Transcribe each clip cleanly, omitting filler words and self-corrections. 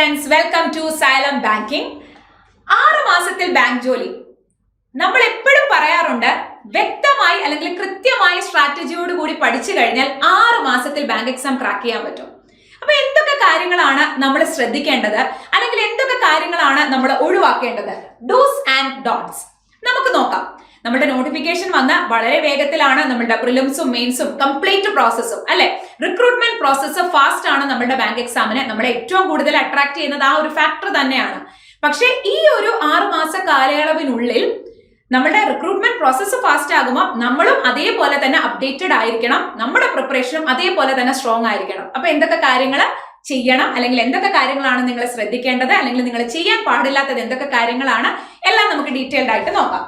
Friends, welcome to Xylem banking. 6 മാസത്തിൽ bank ജോലി നമ്മൾ എപ്പോഴും പറയാറുണ്ട്. വ്യക്തമായി അല്ലെങ്കിൽ കൃത്യമായ സ്ട്രാറ്റജിയോട് കൂടി പഠിച്ചു കഴിഞ്ഞാൽ 6 മാസത്തിൽ ബാങ്ക് എക്സാം ക്രാക്ക് ചെയ്യാൻ പറ്റും. അപ്പൊ എന്തൊക്കെ കാര്യങ്ങളാണ് നമ്മൾ ശ്രദ്ധിക്കേണ്ടത്, അല്ലെങ്കിൽ എന്തൊക്കെ കാര്യങ്ങളാണ് നമ്മൾ ഒഴിവാക്കേണ്ടത്, ഡൂസ് ആൻഡ് ഡോൺസ് നമുക്ക് നോക്കാം. നമ്മുടെ നോട്ടിഫിക്കേഷൻ വന്ന വളരെ വേഗത്തിലാണ് നമ്മുടെ പ്രിലിംസും മെയിൻസും കംപ്ലീറ്റ് പ്രോസസ്സും അല്ലെ. റിക്രൂട്ട്മെന്റ് പ്രോസസ്സ് ഫാസ്റ്റ് ആണ് നമ്മുടെ ബാങ്ക് എക്സാമിന്. നമ്മളെ ഏറ്റവും കൂടുതൽ അട്രാക്ട് ചെയ്യുന്നത് ആ ഒരു ഫാക്ടർ തന്നെയാണ്. പക്ഷെ ഈ ഒരു 6 മാസ കാലയളവിനുള്ളിൽ നമ്മുടെ റിക്രൂട്ട്മെന്റ് പ്രോസസ്സ് ഫാസ്റ്റ് ആകുമ്പോൾ നമ്മളും അതേപോലെ തന്നെ അപ്ഡേറ്റഡ് ആയിരിക്കണം, നമ്മുടെ പ്രിപ്പറേഷനും അതേപോലെ തന്നെ സ്ട്രോങ് ആയിരിക്കണം. അപ്പൊ എന്തൊക്കെ കാര്യങ്ങൾ ചെയ്യണം, അല്ലെങ്കിൽ എന്തൊക്കെ കാര്യങ്ങളാണ് നിങ്ങൾ ശ്രദ്ധിക്കേണ്ടത്, അല്ലെങ്കിൽ നിങ്ങൾ ചെയ്യാൻ പാടില്ലാത്തത് എന്തൊക്കെ കാര്യങ്ങളാണ്, എല്ലാം നമുക്ക് ഡീറ്റെയിൽഡ് ആയിട്ട് നോക്കാം.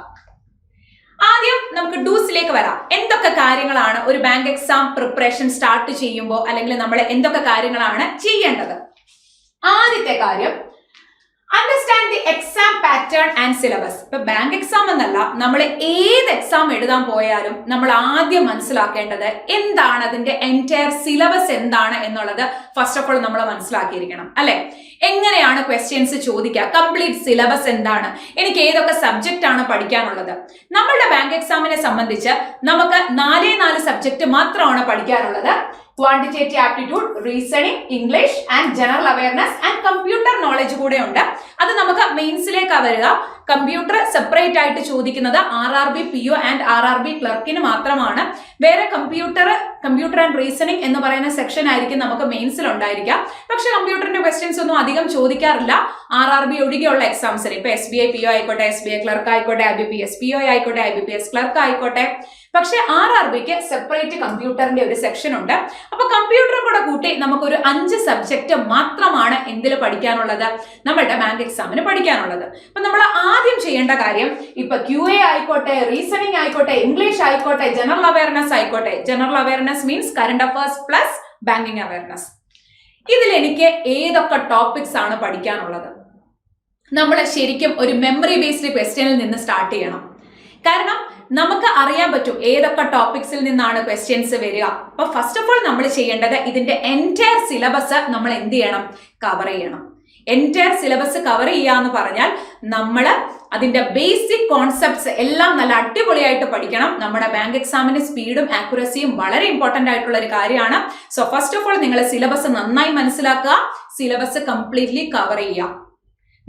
ആദ്യം നമുക്ക് ഡൂസിലേക്ക് വരാം. എന്തൊക്കെ കാര്യങ്ങളാണ് ഒരു ബാങ്ക് എക്സാം പ്രിപ്പറേഷൻ സ്റ്റാർട്ട് ചെയ്യുമ്പോൾ, അല്ലെങ്കിൽ നമ്മൾ എന്തൊക്കെ കാര്യങ്ങളാണ് ചെയ്യേണ്ടത്? ആദ്യത്തെ കാര്യം, understand the exam pattern and syllabus. ഇപ്പൊ ബാങ്ക് എക്സാം എന്നല്ല, നമ്മൾ ഏത് എക്സാം എഴുതാൻ പോയാലും നമ്മൾ ആദ്യം മനസ്സിലാക്കേണ്ടത് എന്താണ്, അതിന്റെ എൻറ്റയർ സിലബസ് എന്താണ് എന്നുള്ളത് ഫസ്റ്റ് ഓഫ് ഓൾ നമ്മൾ മനസ്സിലാക്കിയിരിക്കണം അല്ലെ. എങ്ങനെയാണ് ക്വസ്റ്റ്യൻസ് ചോദിക്കുക, കംപ്ലീറ്റ് സിലബസ് എന്താണ്, എനിക്ക് ഏതൊക്കെ സബ്ജക്റ്റ് ആണ് പഠിക്കാനുള്ളത്. നമ്മളുടെ ബാങ്ക് എക്സാമിനെ സംബന്ധിച്ച് നമുക്ക് 4 സബ്ജക്ട് മാത്രമാണ് പഠിക്കാനുള്ളത്. Quantitative aptitude, reasoning, English and general awareness and computer knowledge കൂടെ ഉണ്ട്. അത് നമുക്ക് മെയിൻസിലേക്ക് വരിക. കമ്പ്യൂട്ടർ സെപ്പറേറ്റ് ആയിട്ട് ചോദിക്കുന്നത് RRB PO ആൻഡ് RRB ക്ലർക്കിന് മാത്രമാണ്. വേറെ കമ്പ്യൂട്ടർ ആൻഡ് റീസണിംഗ് എന്ന് പറയുന്ന സെക്ഷൻ ആയിരിക്കും നമുക്ക് മെയിൻസിൽ ഉണ്ടായിരിക്കുക. പക്ഷെ കമ്പ്യൂട്ടറിന്റെ ക്വസ്റ്റ്യൻസ് ഒന്നും അധികം ചോദിക്കാറില്ല RRB ഒഴികെയുള്ള എക്സാംസിന്. ഇപ്പൊ SBI PO ആയിക്കോട്ടെ, SBI ക്ലർക്ക് ആയിക്കോട്ടെ, IBPS PO ആയിക്കോട്ടെ, IBPS ക്ലർക്ക് ആയിക്കോട്ടെ. പക്ഷെ RRBക്ക് സെപ്പറേറ്റ് കമ്പ്യൂട്ടറിന്റെ ഒരു സെക്ഷൻ ഉണ്ട്. അപ്പൊ കമ്പ്യൂട്ടറും കൂടെ കൂട്ടി നമുക്കൊരു 5 സബ്ജക്ട് മാത്രമാണ് എന്തിൽ പഠിക്കാനുള്ളത്, നമ്മളുടെ ബാങ്ക് എക്സാമിന് പഠിക്കാനുള്ളത്. അപ്പൊ നമ്മൾ ആദ്യം ചെയ്യേണ്ട കാര്യം, ഇപ്പൊ QA ആയിക്കോട്ടെ, റീസണിംഗ് ആയിക്കോട്ടെ, ഇംഗ്ലീഷ് ആയിക്കോട്ടെ, ജനറൽ അവയർനെസ് ആയിക്കോട്ടെ. General awareness means current affairs plus banking awareness. ഇതിൽ എനിക്ക് ഏതൊക്കെ ടോപ്പിക്സ് ആണ് പഠിക്കാനുള്ളത്? നമ്മൾ ശരിക്കും ഒരു മെമ്മറി ബേസ്ഡ് ക്വസ്റ്റ്യനിൽ നിന്ന് സ്റ്റാർട്ട് ചെയ്യണം. കാരണം നമുക്ക് അറിയാൻ പറ്റും ഏതൊക്കെ ടോപ്പിക്സിൽ നിന്നാണ് ക്വസ്റ്റ്യൻസ് വരിക. അപ്പൊ ഫസ്റ്റ് ഓഫ് ഓൾ നമ്മൾ ചെയ്യേണ്ടത് ഇതിന്റെ എൻറ്റയർ സിലബസ് നമ്മൾ എന്ത് ചെയ്യണം, കവർ ചെയ്യണം. എൻറ്റയർ സിലബസ് കവർ ചെയ്യുക എന്ന് പറഞ്ഞാൽ നമ്മൾ അതിന്റെ ബേസിക് കോൺസെപ്റ്റ്സ് എല്ലാം നല്ല അടിപൊളിയായിട്ട് പഠിക്കണം. നമ്മുടെ ബാങ്ക് എക്സാമിന് സ്പീഡും ആക്യുറസിയും വളരെ ഇമ്പോർട്ടന്റ് ആയിട്ടുള്ള ഒരു കാര്യമാണ്. സോ ഫസ്റ്റ് ഓഫ് ഓൾ നിങ്ങൾ സിലബസ് നന്നായി മനസ്സിലാക്കുക, സിലബസ് കംപ്ലീറ്റ്ലി കവർ ചെയ്യുക.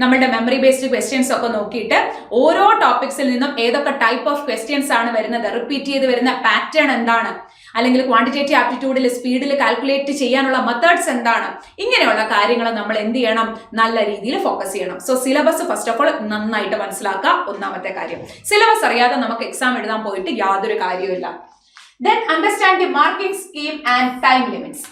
നമ്മളുടെ മെമ്മറി ബേസ്ഡ് ക്വസ്റ്റ്യൻസ് ഒക്കെ നോക്കിയിട്ട് ഓരോ ടോപ്പിക്സിൽ നിന്നും ഏതൊക്കെ ടൈപ്പ് ഓഫ് ക്വസ്റ്റ്യൻസ് ആണ് വരുന്നത്, റിപ്പീറ്റ് ചെയ്ത് വരുന്ന പാറ്റേൺ എന്താണ്, അല്ലെങ്കിൽ ക്വാണ്ടിറ്റേറ്റീവ് ആപ്റ്റിറ്റ്യൂഡിൽ സ്പീഡിൽ കാൽക്കുലേറ്റ് ചെയ്യാനുള്ള മെത്തേഡ്സ് എന്താണ്, ഇങ്ങനെയുള്ള കാര്യങ്ങൾ നമ്മൾ എന്ത് ചെയ്യണം, നല്ല രീതിയിൽ ഫോക്കസ് ചെയ്യണം. So syllabus first of all നന്നായിട്ട് മനസ്സിലാക്കുക. ഒന്നാമത്തെ കാര്യം, സിലബസ് അറിയാതെ നമുക്ക് എക്സാം എഴുതാൻ പോയിട്ട് യാതൊരു കാര്യവുമില്ല. Then understand the marking scheme and time limits.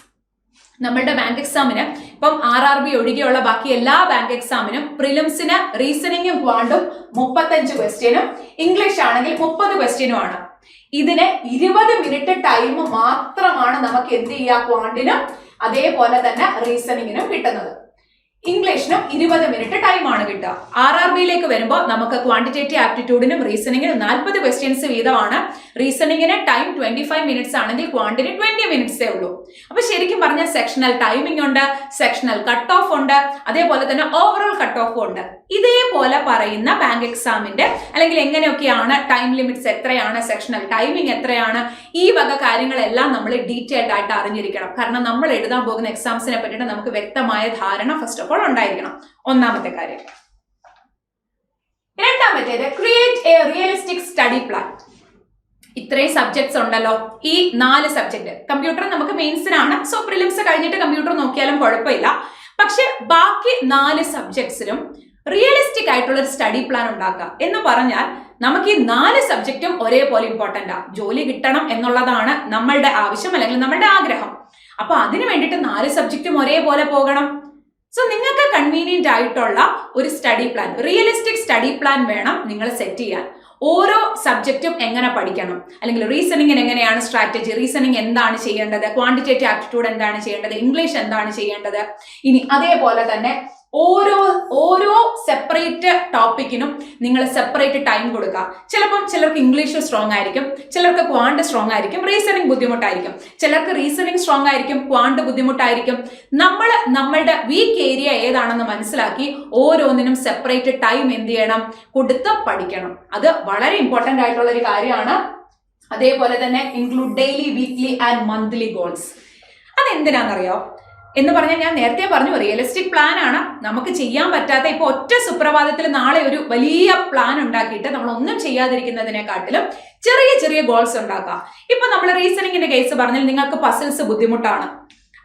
നമ്മളുടെ ബാങ്ക് എക്സാമിന് ഇപ്പം RRB ഒഴികെയുള്ള ബാക്കി എല്ലാ ബാങ്ക് എക്സാമിനും പ്രിലിംസിന് റീസണിംഗും ക്വാണ്ടും 35 ക്വസ്റ്റ്യനും, ഇംഗ്ലീഷ് ആണെങ്കിൽ 30 ക്വസ്റ്റ്യനും ആണ്. ഇതിന് 20 മിനിറ്റ് ടൈം മാത്രമാണ് നമുക്ക് എന്ത് ചെയ്യുക, ക്വാണ്ടിനും അതേപോലെ തന്നെ റീസണിങ്ങിനും കിട്ടുന്നത്. ഇംഗ്ലീഷിനും 20 മിനിറ്റ് ടൈമാണ് കിട്ടുക. RRBയിലേക്ക് വരുമ്പോൾ നമുക്ക് ക്വാണ്ടിറ്റേറ്റീവ് ആപ്റ്റിറ്റ്യൂഡിനും റീസണിങ്ങിനും 40 ക്വസ്റ്റ്യൻസ് വീതമാണ്. റീസണിങ്ങിന് ടൈം 25 മിനിറ്റ്സ് ആണെങ്കിൽ ക്വാണ്ടിന് 20 മിനിറ്റ്സേ ഉള്ളൂ. അപ്പൊ ശരിക്കും പറഞ്ഞാൽ സെക്ഷണൽ ടൈമിംഗ് ഉണ്ട്, സെക്ഷണൽ കട്ട് ഓഫ് ഉണ്ട്, അതേപോലെ തന്നെ ഓവറോൾ കട്ട് ഓഫും ഉണ്ട്. ഇതേപോലെ പറയുന്ന ബാങ്ക് എക്സാമിന്റെ അല്ലെങ്കിൽ എങ്ങനെയൊക്കെയാണ് ടൈം ലിമിറ്റ്സ് എത്രയാണ്, സെക്ഷണൽ ടൈമിംഗ് എത്രയാണ്, ഈ വക കാര്യങ്ങളെല്ലാം നമ്മൾ ഡീറ്റെയിൽഡ് ആയിട്ട് അറിഞ്ഞിരിക്കണം. കാരണം നമ്മൾ എഴുതാൻ പോകുന്ന എക്സാംസിനെ പറ്റിയിട്ട് നമുക്ക് വ്യക്തമായ ധാരണ ഫസ്റ്റ് ഓഫ് ഓൾ ഉണ്ടായിരിക്കണം. ഒന്നാമത്തെ കാര്യം. രണ്ടാമത്തേത്, create A realistic study plan. ഇത്രയും സബ്ജക്ട്സ് ഉണ്ടല്ലോ, ഈ 4 സബ്ജക്ട് കമ്പ്യൂട്ടർ നമുക്ക് മെയിൻസിനാണ്. സോ പ്രിലിംസ് കഴിഞ്ഞിട്ട് കമ്പ്യൂട്ടർ നോക്കിയാലും കുഴപ്പമില്ല. പക്ഷെ ബാക്കി 4 സബ്ജക്ട്സിനും റിയലിസ്റ്റിക് ആയിട്ടുള്ള ഒരു സ്റ്റഡി പ്ലാൻ ഉണ്ടാക്കുക. എന്ന് പറഞ്ഞാൽ നമുക്ക് ഈ 4 സബ്ജക്റ്റും ഒരേപോലെ ഇമ്പോർട്ടൻ്റാ. ജോലി കിട്ടണം എന്നുള്ളതാണ് നമ്മളുടെ ആവശ്യം, അല്ലെങ്കിൽ നമ്മളുടെ ആഗ്രഹം. അപ്പൊ അതിന് വേണ്ടിയിട്ട് 4 സബ്ജക്റ്റും ഒരേപോലെ പോകണം. സോ നിങ്ങൾക്ക് കൺവീനിയന്റ് ആയിട്ടുള്ള ഒരു study plan, realistic study plan വേണം നിങ്ങൾ സെറ്റ് ചെയ്യാൻ. ഓരോ സബ്ജക്റ്റും എങ്ങനെ പഠിക്കണം, അല്ലെങ്കിൽ റീസണിങ്ങിന് എങ്ങനെയാണ് സ്ട്രാറ്റജി, റീസണിങ് എന്താണ് ചെയ്യേണ്ടത്, ക്വാണ്ടിറ്റേറ്റീവ് ആപ്റ്റിറ്റ്യൂഡ് എന്താണ് ചെയ്യേണ്ടത്, ഇംഗ്ലീഷ് എന്താണ് ചെയ്യേണ്ടത്. ഇനി അതേപോലെ തന്നെ ഓരോ സെപ്പറേറ്റ് ടോപ്പിക്കിനും നിങ്ങൾ സെപ്പറേറ്റ് ടൈം കൊടുക്കുക. ചിലപ്പം ചിലർക്ക് ഇംഗ്ലീഷ് സ്ട്രോങ് ആയിരിക്കും, ചിലർക്ക് ക്വാണ്ട് സ്ട്രോങ് ആയിരിക്കും, റീസണിങ് ബുദ്ധിമുട്ടായിരിക്കും, ചിലർക്ക് റീസണിങ് സ്ട്രോങ് ആയിരിക്കും, ക്വാണ്ട് ബുദ്ധിമുട്ടായിരിക്കും. നമ്മളുടെ വീക്ക് ഏരിയ ഏതാണെന്ന് മനസ്സിലാക്കി ഓരോന്നിനും സെപ്പറേറ്റ് ടൈം എന്ത് ചെയ്യണം, കൊടുത്ത് പഠിക്കണം. അത് വളരെ ഇമ്പോർട്ടന്റ് ആയിട്ടുള്ള ഒരു കാര്യമാണ്. അതേപോലെ തന്നെ include daily, weekly and monthly goals. അതെന്തിനാണെന്നറിയോ എന്ന് പറഞ്ഞാൽ, ഞാൻ നേരത്തെ പറഞ്ഞു റിയലിസ്റ്റിക് പ്ലാൻ ആണ്. നമുക്ക് ചെയ്യാൻ പറ്റാത്ത, ഇപ്പൊ ഒറ്റ സുപ്രഭാതത്തിൽ നാളെ ഒരു വലിയ പ്ലാൻ ഉണ്ടാക്കിയിട്ട് നമ്മൾ ഒന്നും ചെയ്യാതിരിക്കുന്നതിനെക്കാട്ടിലും ചെറിയ ചെറിയ ഗോൾസ് ഉണ്ടാക്കാം. ഇപ്പൊ നമ്മൾ റീസണിങ്ങിന്റെ കേസ് പറഞ്ഞാൽ നിങ്ങൾക്ക് പസിൽസ് ബുദ്ധിമുട്ടാണ്.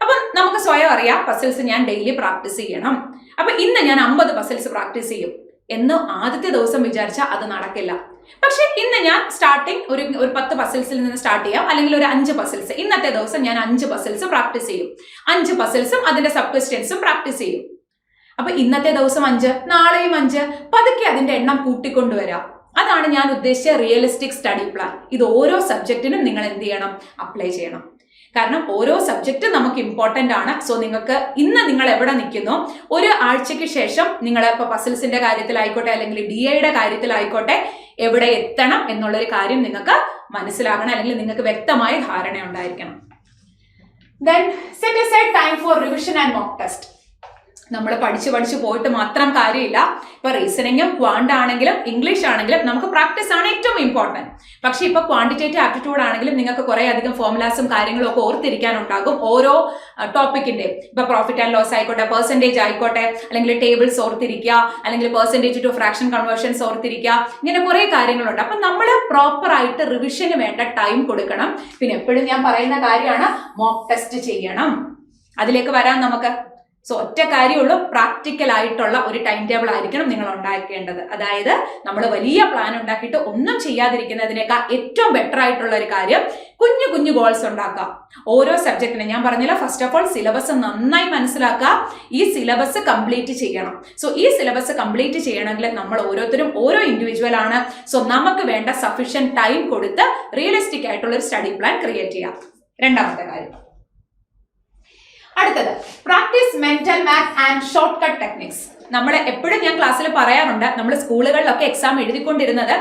അപ്പൊ നമുക്ക് സ്വയം അറിയാം പസിൽസ് ഞാൻ ഡെയിലി പ്രാക്ടീസ് ചെയ്യണം. അപ്പൊ ഇന്ന് ഞാൻ 50 പസിൽസ് പ്രാക്ടീസ് ചെയ്യും എന്ന് ആദ്യത്തെ ദിവസം വിചാരിച്ചാൽ അത് നടക്കില്ല. പക്ഷെ ഇന്ന് ഞാൻ സ്റ്റാർട്ടിങ് ഒരു 10 പസിൽസിൽ നിന്ന് സ്റ്റാർട്ട് ചെയ്യാം, അല്ലെങ്കിൽ ഒരു 5 പസിൽസ്. ഇന്നത്തെ ദിവസം ഞാൻ 5 പസിൽസ് പ്രാക്ടീസ് ചെയ്യും. 5 പസിൽസും അതിന്റെ സബ് ക്വസ്റ്റ്യൻസും പ്രാക്ടീസ് ചെയ്യും. അപ്പൊ ഇന്നത്തെ ദിവസം 5, നാളെയും 5, പതുക്കെ അതിന്റെ എണ്ണം കൂട്ടിക്കൊണ്ടുവരാം. അതാണ് ഞാൻ ഉദ്ദേശിച്ച റിയലിസ്റ്റിക് സ്റ്റഡി പ്ലാൻ. ഇത് ഓരോ സബ്ജക്റ്റിനും നിങ്ങൾ എന്ത് ചെയ്യണം, അപ്ലൈ ചെയ്യണം. കാരണം ഓരോ സബ്ജക്റ്റ് നമുക്ക് ഇമ്പോർട്ടന്റ് ആണ്. സോ നിങ്ങൾക്ക് ഇന്ന് നിങ്ങൾ എവിടെ നിൽക്കുന്നോ, ഒരു ആഴ്ചയ്ക്ക് ശേഷം നിങ്ങൾ ഇപ്പൊ പസിൽസിന്റെ കാര്യത്തിലായിക്കോട്ടെ അല്ലെങ്കിൽ DIയുടെ കാര്യത്തിലായിക്കോട്ടെ എവിടെ എത്തണം എന്നുള്ളൊരു കാര്യം നിങ്ങൾക്ക് മനസ്സിലാകണം, അല്ലെങ്കിൽ നിങ്ങൾക്ക് വ്യക്തമായ ധാരണ ഉണ്ടായിരിക്കണം. Then set aside time for revision and mock test. നമ്മൾ പഠിച്ചു പോയിട്ട് മാത്രം കാര്യമില്ല. ഇപ്പൊ റീസണിങ്ങും ക്വാണ്ട് ആണെങ്കിലും ഇംഗ്ലീഷ് ആണെങ്കിലും നമുക്ക് പ്രാക്ടീസ് ആണ് ഏറ്റവും ഇമ്പോർട്ടന്റ്. പക്ഷെ ഇപ്പൊ ക്വാണ്ടിറ്റേറ്റീവ് ആപ്റ്റിറ്റ്യൂഡ് ആണെങ്കിലും നിങ്ങൾക്ക് കുറെ അധികം ഫോർമുലാസും കാര്യങ്ങളും ഒക്കെ ഓർത്തിരിക്കാനുണ്ടാകും ഓരോ ടോപ്പിക്കിന്റെ. ഇപ്പൊ പ്രോഫിറ്റ് ആൻഡ് ലോസ് ആയിക്കോട്ടെ, പെർസെന്റേജ് ആയിക്കോട്ടെ, അല്ലെങ്കിൽ ടേബിൾസ് ഓർത്തിരിക്കുക, അല്ലെങ്കിൽ പെർസെന്റേജ് ടു ഫ്രാക്ഷൻ കൺവേർഷൻസ് ഓർത്തിരിക്കുക, ഇങ്ങനെ കുറെ കാര്യങ്ങളുണ്ട്. അപ്പൊ നമ്മൾ പ്രോപ്പർ ആയിട്ട് റിവിഷന് വേണ്ട ടൈം കൊടുക്കണം. പിന്നെ എപ്പോഴും ഞാൻ പറയുന്ന കാര്യമാണ് മോക്ക് ടെസ്റ്റ് ചെയ്യണം. അതിലേക്ക് വരാൻ നമുക്ക്. സോ ഒറ്റ കാര്യമുള്ളൂ, പ്രാക്ടിക്കൽ ആയിട്ടുള്ള ഒരു ടൈം ടേബിൾ ആയിരിക്കണം നിങ്ങൾ ഉണ്ടാക്കേണ്ടത്. അതായത് നമ്മൾ വലിയ പ്ലാൻ ഉണ്ടാക്കിയിട്ട് ഒന്നും ചെയ്യാതിരിക്കുന്നതിനേക്കാൾ ഏറ്റവും ബെറ്റർ ആയിട്ടുള്ള ഒരു കാര്യം കുഞ്ഞു കുഞ്ഞു ഗോൾസ് ഉണ്ടാക്കുക. ഓരോ സബ്ജക്റ്റിനും ഞാൻ പറഞ്ഞില്ല, ഫസ്റ്റ് ഓഫ് ഓൾ സിലബസ് നന്നായി മനസ്സിലാക്കുക. ഈ സിലബസ് കംപ്ലീറ്റ് ചെയ്യണം. സോ ഈ സിലബസ് കംപ്ലീറ്റ് ചെയ്യണമെങ്കിൽ നമ്മൾ ഓരോരുത്തരും ഓരോ ഇൻഡിവിജ്വൽ ആണ്. സോ നമുക്ക് വേണ്ട സഫീഷ്യന്റ് ടൈം കൊടുത്ത് റിയലിസ്റ്റിക് ആയിട്ടുള്ള ഒരു സ്റ്റഡി പ്ലാൻ ക്രിയേറ്റ് ചെയ്യാം. രണ്ടാമത്തെ കാര്യം. അടുത്തത് practice mental math and short cut techniques. നമ്മൾ എപ്പോഴും ഞാൻ ക്ലാസ്സിൽ പറയാറുണ്ട്, നമ്മൾ സ്കൂളുകളിലൊക്കെ എക്സാം എഴുതിക്കൊണ്ടിരുന്നത്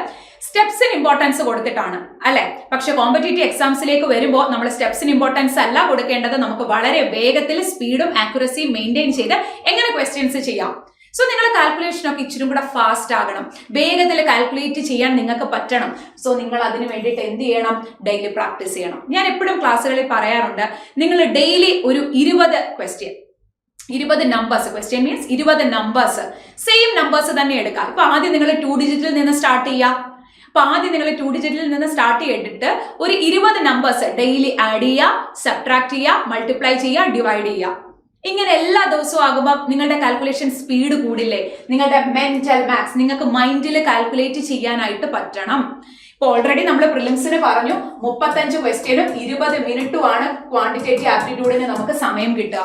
സ്റ്റെപ്സിന് ഇമ്പോർട്ടൻസ് കൊടുത്തിട്ടാണ് അല്ലെ. പക്ഷെ കോമ്പറ്റേറ്റീവ് എക്സാംസിലേക്ക് വരുമ്പോൾ നമ്മൾ സ്റ്റെപ്സിന് ഇമ്പോർട്ടൻസ് അല്ല കൊടുക്കേണ്ടത്. നമുക്ക് വളരെ വേഗത്തിൽ സ്പീഡും ആക്യുറസിയും മെയിൻറ്റെയിൻ ചെയ്ത് എങ്ങനെ ക്വസ്റ്റ്യൻസ് ചെയ്യാം. സോ നിങ്ങൾ കാൽക്കുലേഷനൊക്കെ ഇച്ചിരി കൂടെ ഫാസ്റ്റ് ആകണം, വേഗത്തിൽ കാൽക്കുലേറ്റ് ചെയ്യാൻ നിങ്ങൾക്ക് പറ്റണം. സോ നിങ്ങൾ അതിന് വേണ്ടിയിട്ട് എന്ത് ചെയ്യണം, ഡെയിലി പ്രാക്ടീസ് ചെയ്യണം. ഞാൻ എപ്പോഴും ക്ലാസ്സുകളിൽ പറയാറുണ്ട്, നിങ്ങൾ ഡെയിലി ഒരു 20 question, 20 numbers, question means 20 numbers, same numbers തന്നെ എടുക്കുക. ഇപ്പൊ ആദ്യം നിങ്ങൾ 2 ഡിജിറ്റിൽ നിന്ന് സ്റ്റാർട്ട് ചെയ്യുക. അപ്പൊ ആദ്യം നിങ്ങൾ 2 ഡിജിറ്റിൽ നിന്ന് സ്റ്റാർട്ട് ചെയ്തിട്ട് ഒരു 20 നമ്പേഴ്സ് ഡെയിലി ആഡ് ചെയ്യുക, സബ്ട്രാക്ട് ചെയ്യുക, മൾട്ടിപ്ലൈ ചെയ്യുക, ഡിവൈഡ് ചെയ്യുക. ഇങ്ങനെ എല്ലാ ദിവസവും ആകുമ്പോൾ നിങ്ങളുടെ കാൽക്കുലേഷൻ സ്പീഡ് കൂടില്ലേ. നിങ്ങളുടെ മെന്റൽ മാത്സ് നിങ്ങൾക്ക് മൈൻഡിൽ കാൽക്കുലേറ്റ് ചെയ്യാനായിട്ട് പറ്റണം. ഇപ്പൊ ഓൾറെഡി നമ്മൾ പ്രിലിംസിന് പറഞ്ഞു 35 ക്വസ്റ്റ്യനും 20 മിനിറ്റുമാണ് ക്വാണ്ടിറ്റേറ്റീവ് ആപ്റ്റിറ്റ്യൂഡിന് നമുക്ക് സമയം കിട്ടുക.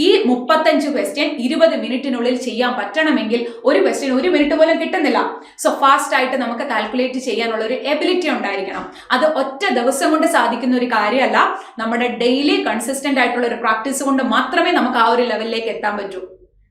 ഈ 35 ക്വസ്റ്റ്യൻ 20 മിനിറ്റിനുള്ളിൽ ചെയ്യാൻ പറ്റണമെങ്കിൽ ഒരു ക്വസ്റ്റ്യൻ 1 മിനിറ്റ് പോലും കിട്ടുന്നില്ല. സോ ഫാസ്റ്റ് ആയിട്ട് നമുക്ക് കാൽക്കുലേറ്റ് ചെയ്യാനുള്ള ഒരു എബിലിറ്റി ഉണ്ടായിരിക്കണം. അത് ഒറ്റ ദിവസം കൊണ്ട് സാധിക്കുന്ന ഒരു കാര്യമല്ല. നമ്മുടെ ഡെയിലി കൺസിസ്റ്റന്റ് ആയിട്ടുള്ള ഒരു പ്രാക്ടീസ് കൊണ്ട് മാത്രമേ നമുക്ക് ആ ഒരു ലെവലിലേക്ക് എത്താൻ പറ്റൂ.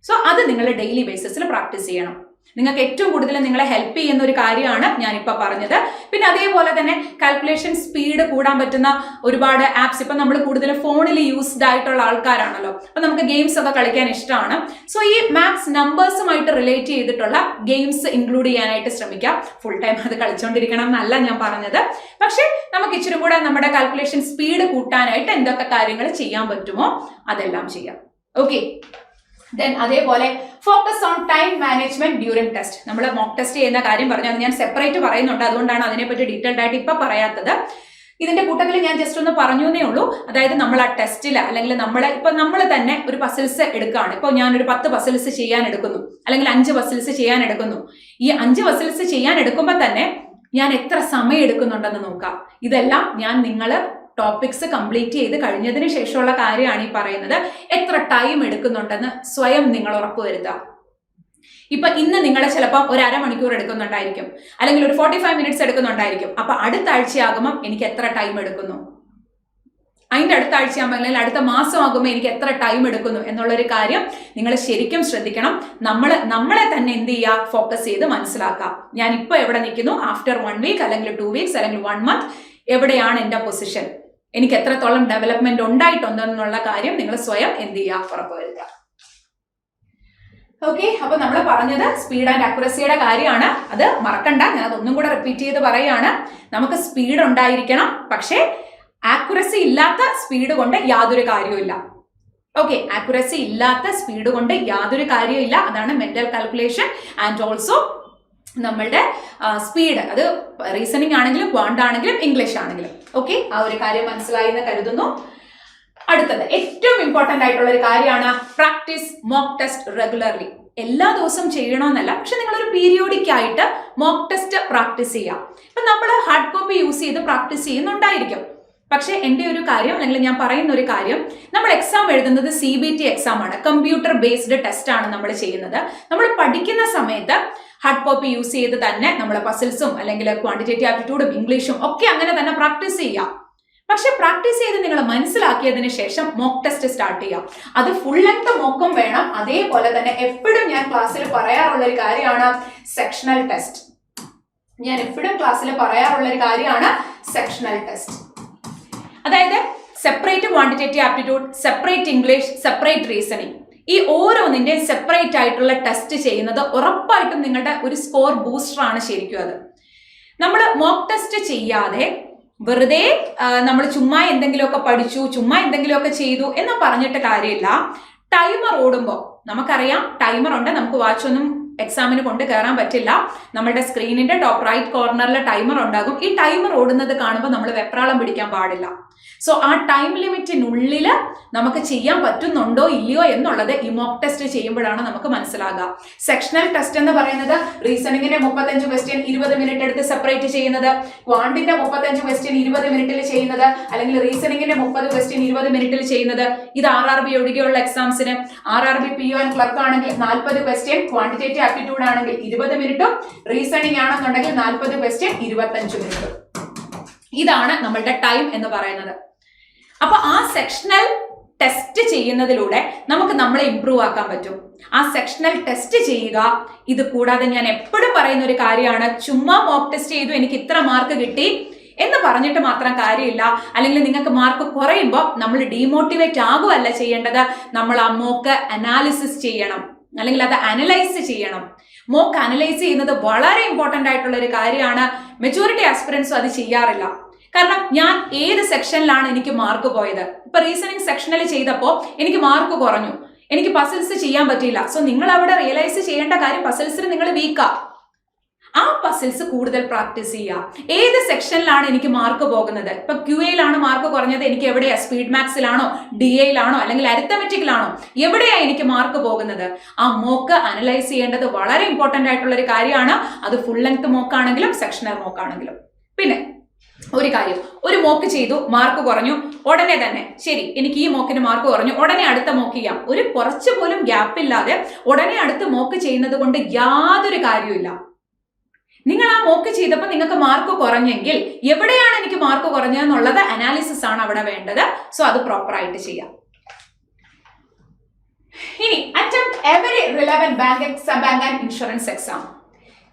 സോ അത് നിങ്ങൾ ഡെയിലി ബേസിസിൽ പ്രാക്ടീസ് ചെയ്യണം. നിങ്ങൾക്ക് ഏറ്റവും കൂടുതൽ നിങ്ങളെ ഹെൽപ്പ് ചെയ്യുന്ന ഒരു കാര്യമാണ് ഞാനിപ്പോൾ പറഞ്ഞത്. പിന്നെ അതേപോലെ തന്നെ കാൽക്കുലേഷൻ സ്പീഡ് കൂടാൻ പറ്റുന്ന ഒരുപാട് ആപ്സ് ഇപ്പം നമ്മൾ കൂടുതൽ ഫോണിൽ യൂസ്ഡ് ആയിട്ടുള്ള ആൾക്കാരാണല്ലോ. അപ്പം നമുക്ക് ഗെയിംസ് ഒക്കെ കളിക്കാൻ ഇഷ്ടമാണ്. സോ ഈ മാത്സ് നമ്പേഴ്സുമായിട്ട് റിലേറ്റ് ചെയ്തിട്ടുള്ള ഗെയിംസ് ഇൻക്ലൂഡ് ചെയ്യാനായിട്ട് ശ്രമിക്കാം. ഫുൾ ടൈം അത് കളിച്ചുകൊണ്ടിരിക്കണം എന്നല്ല ഞാൻ പറഞ്ഞത്. പക്ഷെ നമുക്ക് ഇച്ചിരി കൂടെ നമ്മുടെ കാൽക്കുലേഷൻ സ്പീഡ് കൂട്ടാനായിട്ട് എന്തൊക്കെ കാര്യങ്ങൾ ചെയ്യാൻ പറ്റുമോ അതെല്ലാം ചെയ്യാം. ഓക്കെ. ദെൻ അതേപോലെ focus on time management during test. നമ്മൾ മോക്ക് ടെസ്റ്റ് ചെയ്യുന്ന കാര്യം പറഞ്ഞു, അത് ഞാൻ സെപ്പറേറ്റ് പറയുന്നുണ്ട്. അതുകൊണ്ടാണ് അതിനെപ്പറ്റി ഡീറ്റെയിൽഡ് ആയിട്ട് ഇപ്പൊ പറയാത്തത്. ഇതിന്റെ കൂട്ടത്തിൽ ഞാൻ ജസ്റ്റ് ഒന്ന് പറഞ്ഞു എന്നേ ഉള്ളൂ. അതായത് നമ്മൾ ആ ടെസ്റ്റിൽ അല്ലെങ്കിൽ നമ്മൾ തന്നെ ഒരു പസിൽസ് എടുക്കുകയാണ്. ഇപ്പോൾ ഞാനൊരു 10 പസിൽസ് ചെയ്യാൻ എടുക്കുന്നു, അല്ലെങ്കിൽ 5 പസിൽസ് ചെയ്യാൻ എടുക്കുന്നു. ഈ 5 പസിൽസ് ചെയ്യാൻ എടുക്കുമ്പോൾ തന്നെ ഞാൻ എത്ര സമയം എടുക്കുന്നുണ്ടെന്ന് നോക്കാം. ഇതെല്ലാം ഞാൻ ടോപ്പിക്സ് കംപ്ലീറ്റ് ചെയ്ത് കഴിഞ്ഞതിന് ശേഷമുള്ള കാര്യമാണ് ഈ പറയുന്നത്. എത്ര ടൈം എടുക്കുന്നുണ്ടെന്ന് സ്വയം നിങ്ങൾ ഉറപ്പുവരുത്തുക. ഇപ്പൊ ഇന്ന് നിങ്ങൾ ചിലപ്പോൾ ഒരു അരമണിക്കൂർ എടുക്കുന്നുണ്ടായിരിക്കും, അല്ലെങ്കിൽ ഒരു 45 മിനിറ്റ്സ് എടുക്കുന്നുണ്ടായിരിക്കും. അപ്പൊ അടുത്ത ആഴ്ചയാകുമ്പോൾ എനിക്ക് എത്ര ടൈം എടുക്കുന്നു, അതിൻ്റെ അടുത്ത ആഴ്ചയാകുമ്പോൾ അല്ലെങ്കിൽ അടുത്ത മാസമാകുമ്പോൾ എനിക്ക് എത്ര ടൈം എടുക്കുന്നു എന്നുള്ളൊരു കാര്യം നിങ്ങൾ ശരിക്കും ശ്രദ്ധിക്കണം. നമ്മളെ തന്നെ എന്ത് ചെയ്യുക, ഫോക്കസ് ചെയ്ത് മനസ്സിലാക്കാം. ഞാൻ ഇപ്പോൾ എവിടെ നിൽക്കുന്നു, ആഫ്റ്റർ 1 വീക്ക് അല്ലെങ്കിൽ 2 വീക്സ് അല്ലെങ്കിൽ 1 മന്ത് എവിടെയാണ് എൻ്റെ പൊസിഷൻ, എനിക്ക് എത്രത്തോളം ഡെവലപ്മെന്റ് ഉണ്ടായിട്ടുണ്ടെന്നുള്ള കാര്യം നിങ്ങൾ സ്വയം എന്ത് ചെയ്യുക, ഉറപ്പുവരുത്തുക. ഓക്കെ, അപ്പൊ നമ്മൾ പറഞ്ഞത് സ്പീഡ് ആൻഡ് അക്യുറസിയുടെ കാര്യമാണ്. അത് മറക്കണ്ട, ഞാൻ അതൊന്നും കൂടെ റിപ്പീറ്റ് ചെയ്ത് പറയാണ്. നമുക്ക് സ്പീഡ് ഉണ്ടായിരിക്കണം, പക്ഷേ ആക്യുറസി ഇല്ലാത്ത സ്പീഡ് കൊണ്ട് യാതൊരു കാര്യവുമില്ല. ഓക്കെ, ആക്യുറസി ഇല്ലാത്ത സ്പീഡ് കൊണ്ട് യാതൊരു കാര്യമില്ല. അതാണ് മെന്റൽ കാൽക്കുലേഷൻ ആൻഡ് ഓൾസോ നമ്മളുടെ സ്പീഡ്. അത് റീസണിങ് ആണെങ്കിലും ക്വാണ്ട് ആണെങ്കിലും ഇംഗ്ലീഷ് ആണെങ്കിലും. ഓക്കെ, ആ ഒരു കാര്യം മനസ്സിലായി എന്ന് കരുതുന്നു. അടുത്തത് ഏറ്റവും ഇമ്പോർട്ടന്റ് ആയിട്ടുള്ള ഒരു കാര്യമാണ് പ്രാക്ടീസ് മോക്ക് ടെസ്റ്റ് റെഗുലർലി. എല്ലാ ദിവസവും ചെയ്യണമെന്നല്ല, പക്ഷെ നിങ്ങളൊരു പീരിയോഡിക് ആയിട്ട് മോക്ക് ടെസ്റ്റ് പ്രാക്ടീസ് ചെയ്യാം. ഇപ്പൊ നമ്മൾ ഹാർഡ് കോപ്പി യൂസ് ചെയ്ത് പ്രാക്ടീസ് ചെയ്യുന്നുണ്ടായിരിക്കും. പക്ഷെ എൻ്റെ ഒരു കാര്യം അല്ലെങ്കിൽ ഞാൻ പറയുന്ന ഒരു കാര്യം, നമ്മൾ എക്സാം എഴുതുന്നത് CBT എക്സാം ആണ്, കമ്പ്യൂട്ടർ ബേസ്ഡ് ടെസ്റ്റ് ആണ് നമ്മൾ ചെയ്യുന്നത്. നമ്മൾ പഠിക്കുന്ന സമയത്ത് ഹാർഡ് കോപ്പി യൂസ് ചെയ്ത് തന്നെ നമ്മൾ പസിൽസും അല്ലെങ്കിൽ ക്വാണ്ടിറ്റേറ്റീവ് ആപ്റ്റിറ്റ്യൂഡും ഇംഗ്ലീഷും ഒക്കെ അങ്ങനെ തന്നെ പ്രാക്ടീസ് ചെയ്യാം. പക്ഷെ പ്രാക്ടീസ് ചെയ്ത് നിങ്ങൾ മനസ്സിലാക്കിയതിന് ശേഷം മോക്ക് ടെസ്റ്റ് സ്റ്റാർട്ട് ചെയ്യാം. അത് ഫുൾ ലെങ്ത് മോക്കും വേണം. അതേപോലെ തന്നെ എപ്പോഴും ഞാൻ ക്ലാസ്സിൽ പറയാറുള്ള ഒരു കാര്യമാണ് സെക്ഷണൽ ടെസ്റ്റ്. ഞാൻ എപ്പോഴും ക്ലാസ്സിൽ പറയാറുള്ള ഒരു കാര്യമാണ് സെക്ഷണൽ ടെസ്റ്റ്. അതായത് separate quantitative aptitude, separate English, separate reasoning, ഈ ഓരോന്നിന്റെ സെപ്പറേറ്റ് ആയിട്ടുള്ള ടെസ്റ്റ് ചെയ്യുന്നത് ഉറപ്പായിട്ടും നിങ്ങളുടെ ഒരു സ്കോർ ബൂസ്റ്റർ ആണ് ശരിക്കും. അത് നമ്മൾ മോക്ക് ടെസ്റ്റ് ചെയ്യാതെ വെറുതെ നമ്മൾ ചുമ്മാ എന്തെങ്കിലുമൊക്കെ പഠിച്ചു, ചുമ്മാ എന്തെങ്കിലുമൊക്കെ ചെയ്തു എന്ന് പറഞ്ഞിട്ട് കാര്യമില്ല. ടൈമർ ഓടുമ്പോൾ നമുക്കറിയാം, ടൈമർ ഉണ്ട്, നമുക്ക് വാച്ചൊന്നും എക്സാമിന് കൊണ്ട് കയറാൻ പറ്റില്ല. നമ്മുടെ സ്ക്രീനിന്റെ ടോപ്പ് റൈറ്റ് കോർണറിൽ ടൈമർ ഉണ്ടാകും. ഈ ടൈമർ ഓടുന്നത് കാണുമ്പോൾ നമ്മൾ വെപ്രാളം പിടിക്കാൻ പാടില്ല. സോ ആ ടൈം ലിമിറ്റിനുള്ളിൽ നമുക്ക് ചെയ്യാൻ പറ്റുന്നുണ്ടോ ഇല്ലയോ എന്നുള്ളത് ഈ മോക്ക് ടെസ്റ്റ് ചെയ്യുമ്പോഴാണ് നമുക്ക് മനസ്സിലാകുക. സെക്ഷണൽ ടെസ്റ്റ് എന്ന് പറയുന്നത് റീസണിങ്ങിന്റെ 35 ക്വസ്റ്റ്യൻ 20 മിനിറ്റ് എടുത്ത് സെപ്പറേറ്റ് ചെയ്യുന്നത്, ക്വാണ്ടിന്റെ 35 ക്വസ്റ്റ്യൻ 20 മിനിറ്റിൽ ചെയ്യുന്നത്, അല്ലെങ്കിൽ റീസണിങ്ങിന്റെ 30 ക്വസ്റ്റ്യൻ 20 മിനിറ്റിൽ ചെയ്യുന്നത്. ഇത് RRB ഒഴികെയുള്ള എക്സാംസിന്, RRB PO ആൻഡ് ക്ലർക്ക് ആണെങ്കിൽ 40 ക്വസ്റ്റ്യൻ, ക്വാണ്ടിറ്റേറ്റീവ് ആപ്റ്റിറ്റ്യൂഡ് ആണെങ്കിൽ 20 മിനിറ്റും, റീസണിങ് ആണെന്നുണ്ടെങ്കിൽ 40 ക്വസ്റ്റ്യൻ 25 മിനിറ്റും. ഇതാണ് നമ്മളുടെ ടൈം എന്ന് പറയുന്നത്. അപ്പൊ ആ സെക്ഷണൽ ടെസ്റ്റ് ചെയ്യുന്നതിലൂടെ നമുക്ക് നമ്മളെ ഇംപ്രൂവ് ആക്കാൻ പറ്റും. ആ സെക്ഷണൽ ടെസ്റ്റ് ചെയ്യുക. ഇത് കൂടാതെ ഞാൻ എപ്പോഴും പറയുന്ന ഒരു കാര്യമാണ്, ചുമ്മാ മോക്ക് ടെസ്റ്റ് ചെയ്തു എനിക്ക് ഇത്ര മാർക്ക് കിട്ടി എന്ന് പറഞ്ഞിട്ട് മാത്രം കാര്യമില്ല. അല്ലെങ്കിൽ നിങ്ങൾക്ക് മാർക്ക് കുറയുമ്പോൾ നമ്മൾ ഡീമോട്ടിവേറ്റ് ആകുകയല്ല ചെയ്യേണ്ടത്. നമ്മൾ ആ മോക്ക് അനാലിസിസ് ചെയ്യണം, അല്ലെങ്കിൽ അത് അനലൈസ് ചെയ്യണം. മോക്ക് അനലൈസ് ചെയ്യുന്നത് വളരെ ഇമ്പോർട്ടന്റ് ആയിട്ടുള്ള ഒരു കാര്യമാണ്. മെജോറിറ്റി ആസ്പിറൻസും അത് ചെയ്യാറില്ല. കാരണം ഞാൻ ഏത് സെക്ഷനിലാണ് എനിക്ക് മാർക്ക് പോയത്, ഇപ്പൊ റീസണിങ് സെക്ഷനിൽ ചെയ്തപ്പോൾ എനിക്ക് മാർക്ക് കുറഞ്ഞു, എനിക്ക് പസിൽസ് ചെയ്യാൻ പറ്റിയില്ല. സോ നിങ്ങൾ അവിടെ റിയലൈസ് ചെയ്യേണ്ട കാര്യം, പസിൽസിന് നിങ്ങൾ വീക്കാ, ആ പസിൽസ് കൂടുതൽ പ്രാക്ടീസ് ചെയ്യുക. ഏത് സെക്ഷനിലാണ് എനിക്ക് മാർക്ക് പോകുന്നത്, ഇപ്പൊ QAയിലാണ് മാർക്ക് കുറഞ്ഞത്, എനിക്ക് എവിടെയാ, സ്പീഡ് മാത്സിലാണോ, DAയിലാണോ, അല്ലെങ്കിൽ അരിത്തമെറ്റിക്കിലാണോ, എവിടെയാ എനിക്ക് മാർക്ക് പോകുന്നത്? ആ മോക്ക് അനലൈസ് ചെയ്യേണ്ടത് വളരെ ഇമ്പോർട്ടന്റ് ആയിട്ടുള്ള ഒരു കാര്യമാണ്. അത് ഫുൾ ലെങ്ത് മോക്കാണെങ്കിലും സെക്ഷണൽ മോക്കാണെങ്കിലും. പിന്നെ ഒരു കാര്യം, ഒരു മോക്ക് ചെയ്തു, മാർക്ക് കുറഞ്ഞു, ഉടനെ തന്നെ ശരി എനിക്ക് ഈ മോക്കിന് മാർക്ക് കുറഞ്ഞു, ഉടനെ അടുത്ത മോക്ക് ചെയ്യാം. ഒരു കുറച്ച് പോലും ഗ്യാപ്പ് ഇല്ലാതെ ഉടനെ അടുത്ത മോക്ക് ചെയ്യുന്നത് കൊണ്ട് യാതൊരു കാര്യമില്ല. നിങ്ങൾ ആ മോക്ക് ചെയ്തപ്പോൾ നിങ്ങൾക്ക് മാർക്ക് കുറഞ്ഞെങ്കിൽ എവിടെയാണ് എനിക്ക് മാർക്ക് കുറഞ്ഞതെന്നുള്ളത് അനാലിസിസ് ആണ് അവിടെ വേണ്ടത്. സോ അത് പ്രോപ്പറായിട്ട് ചെയ്യാം. ഇനി attempt every relevant bank and insurance exam.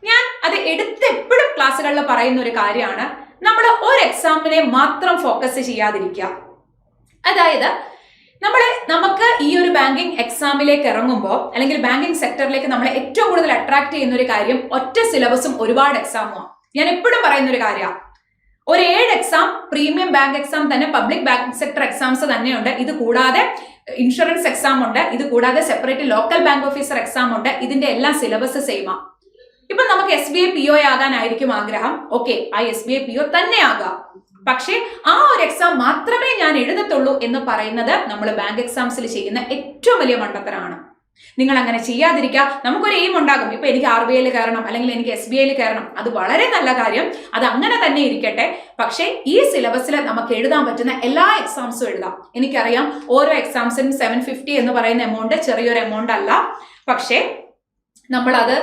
ഞാൻ അത് എടുത്ത് എപ്പോഴും ക്ലാസ്സുകളിൽ പറയുന്ന ഒരു കാര്യമാണ്, നമ്മൾ ഒരു എക്സാമിനെ മാത്രം ഫോക്കസ് ചെയ്യാതിരിക്കുക. അതായത് നമുക്ക് ഈ ഒരു ബാങ്കിങ് എക്സാമിലേക്ക് ഇറങ്ങുമ്പോൾ അല്ലെങ്കിൽ ബാങ്കിങ് സെക്ടറിലേക്ക് നമ്മളെ ഏറ്റവും കൂടുതൽ അട്രാക്ട് ചെയ്യുന്ന ഒരു കാര്യം ഒറ്റ സിലബസും ഒരുപാട് എക്സാമുമാണ്. ഞാൻ എപ്പോഴും പറയുന്ന ഒരു കാര്യമാണ്, ഒരു 7 എക്സാം പ്രീമിയം ബാങ്ക് എക്സാം തന്നെ, പബ്ലിക് ബാങ്ക് സെക്ടർ എക്സാംസ് തന്നെയുണ്ട്. ഇത് കൂടാതെ ഇൻഷുറൻസ് എക്സാം ഉണ്ട്, ഇത് കൂടാതെ separate local bank officer exam ഉണ്ട്. ഇതിന്റെ എല്ലാം സിലബസ് സെയിമാ. ഇപ്പൊ നമുക്ക് SBI PO ആകാനായിരിക്കും ആഗ്രഹം. ഓക്കെ, ആ SBI PO തന്നെ ആകാം. പക്ഷെ ആ ഒരു എക്സാം മാത്രമേ ഞാൻ എഴുതത്തുള്ളൂ എന്ന് പറയുന്നത് നമ്മൾ ബാങ്ക് എക്സാംസിൽ ചെയ്യുന്ന ഏറ്റവും വലിയ മണ്ടത്തരമാണ്. നിങ്ങൾ അങ്ങനെ ചെയ്യാതിരിക്കുക. നമുക്കൊരു എയിം ഉണ്ടാകും, ഇപ്പൊ എനിക്ക് RBIയിൽ കയറണം അല്ലെങ്കിൽ എനിക്ക് SBIയിൽ കയറണം. അത് വളരെ നല്ല കാര്യം, അത് അങ്ങനെ തന്നെ ഇരിക്കട്ടെ. പക്ഷേ ഈ സിലബസിൽ നമുക്ക് എഴുതാൻ പറ്റുന്ന എല്ലാ എക്സാംസും എഴുതാം. എനിക്കറിയാം ഓരോ എക്സാംസിനും 750 എന്ന് പറയുന്ന എമൗണ്ട് ചെറിയൊരു എമൗണ്ട് അല്ല. പക്ഷേ നമ്മളത്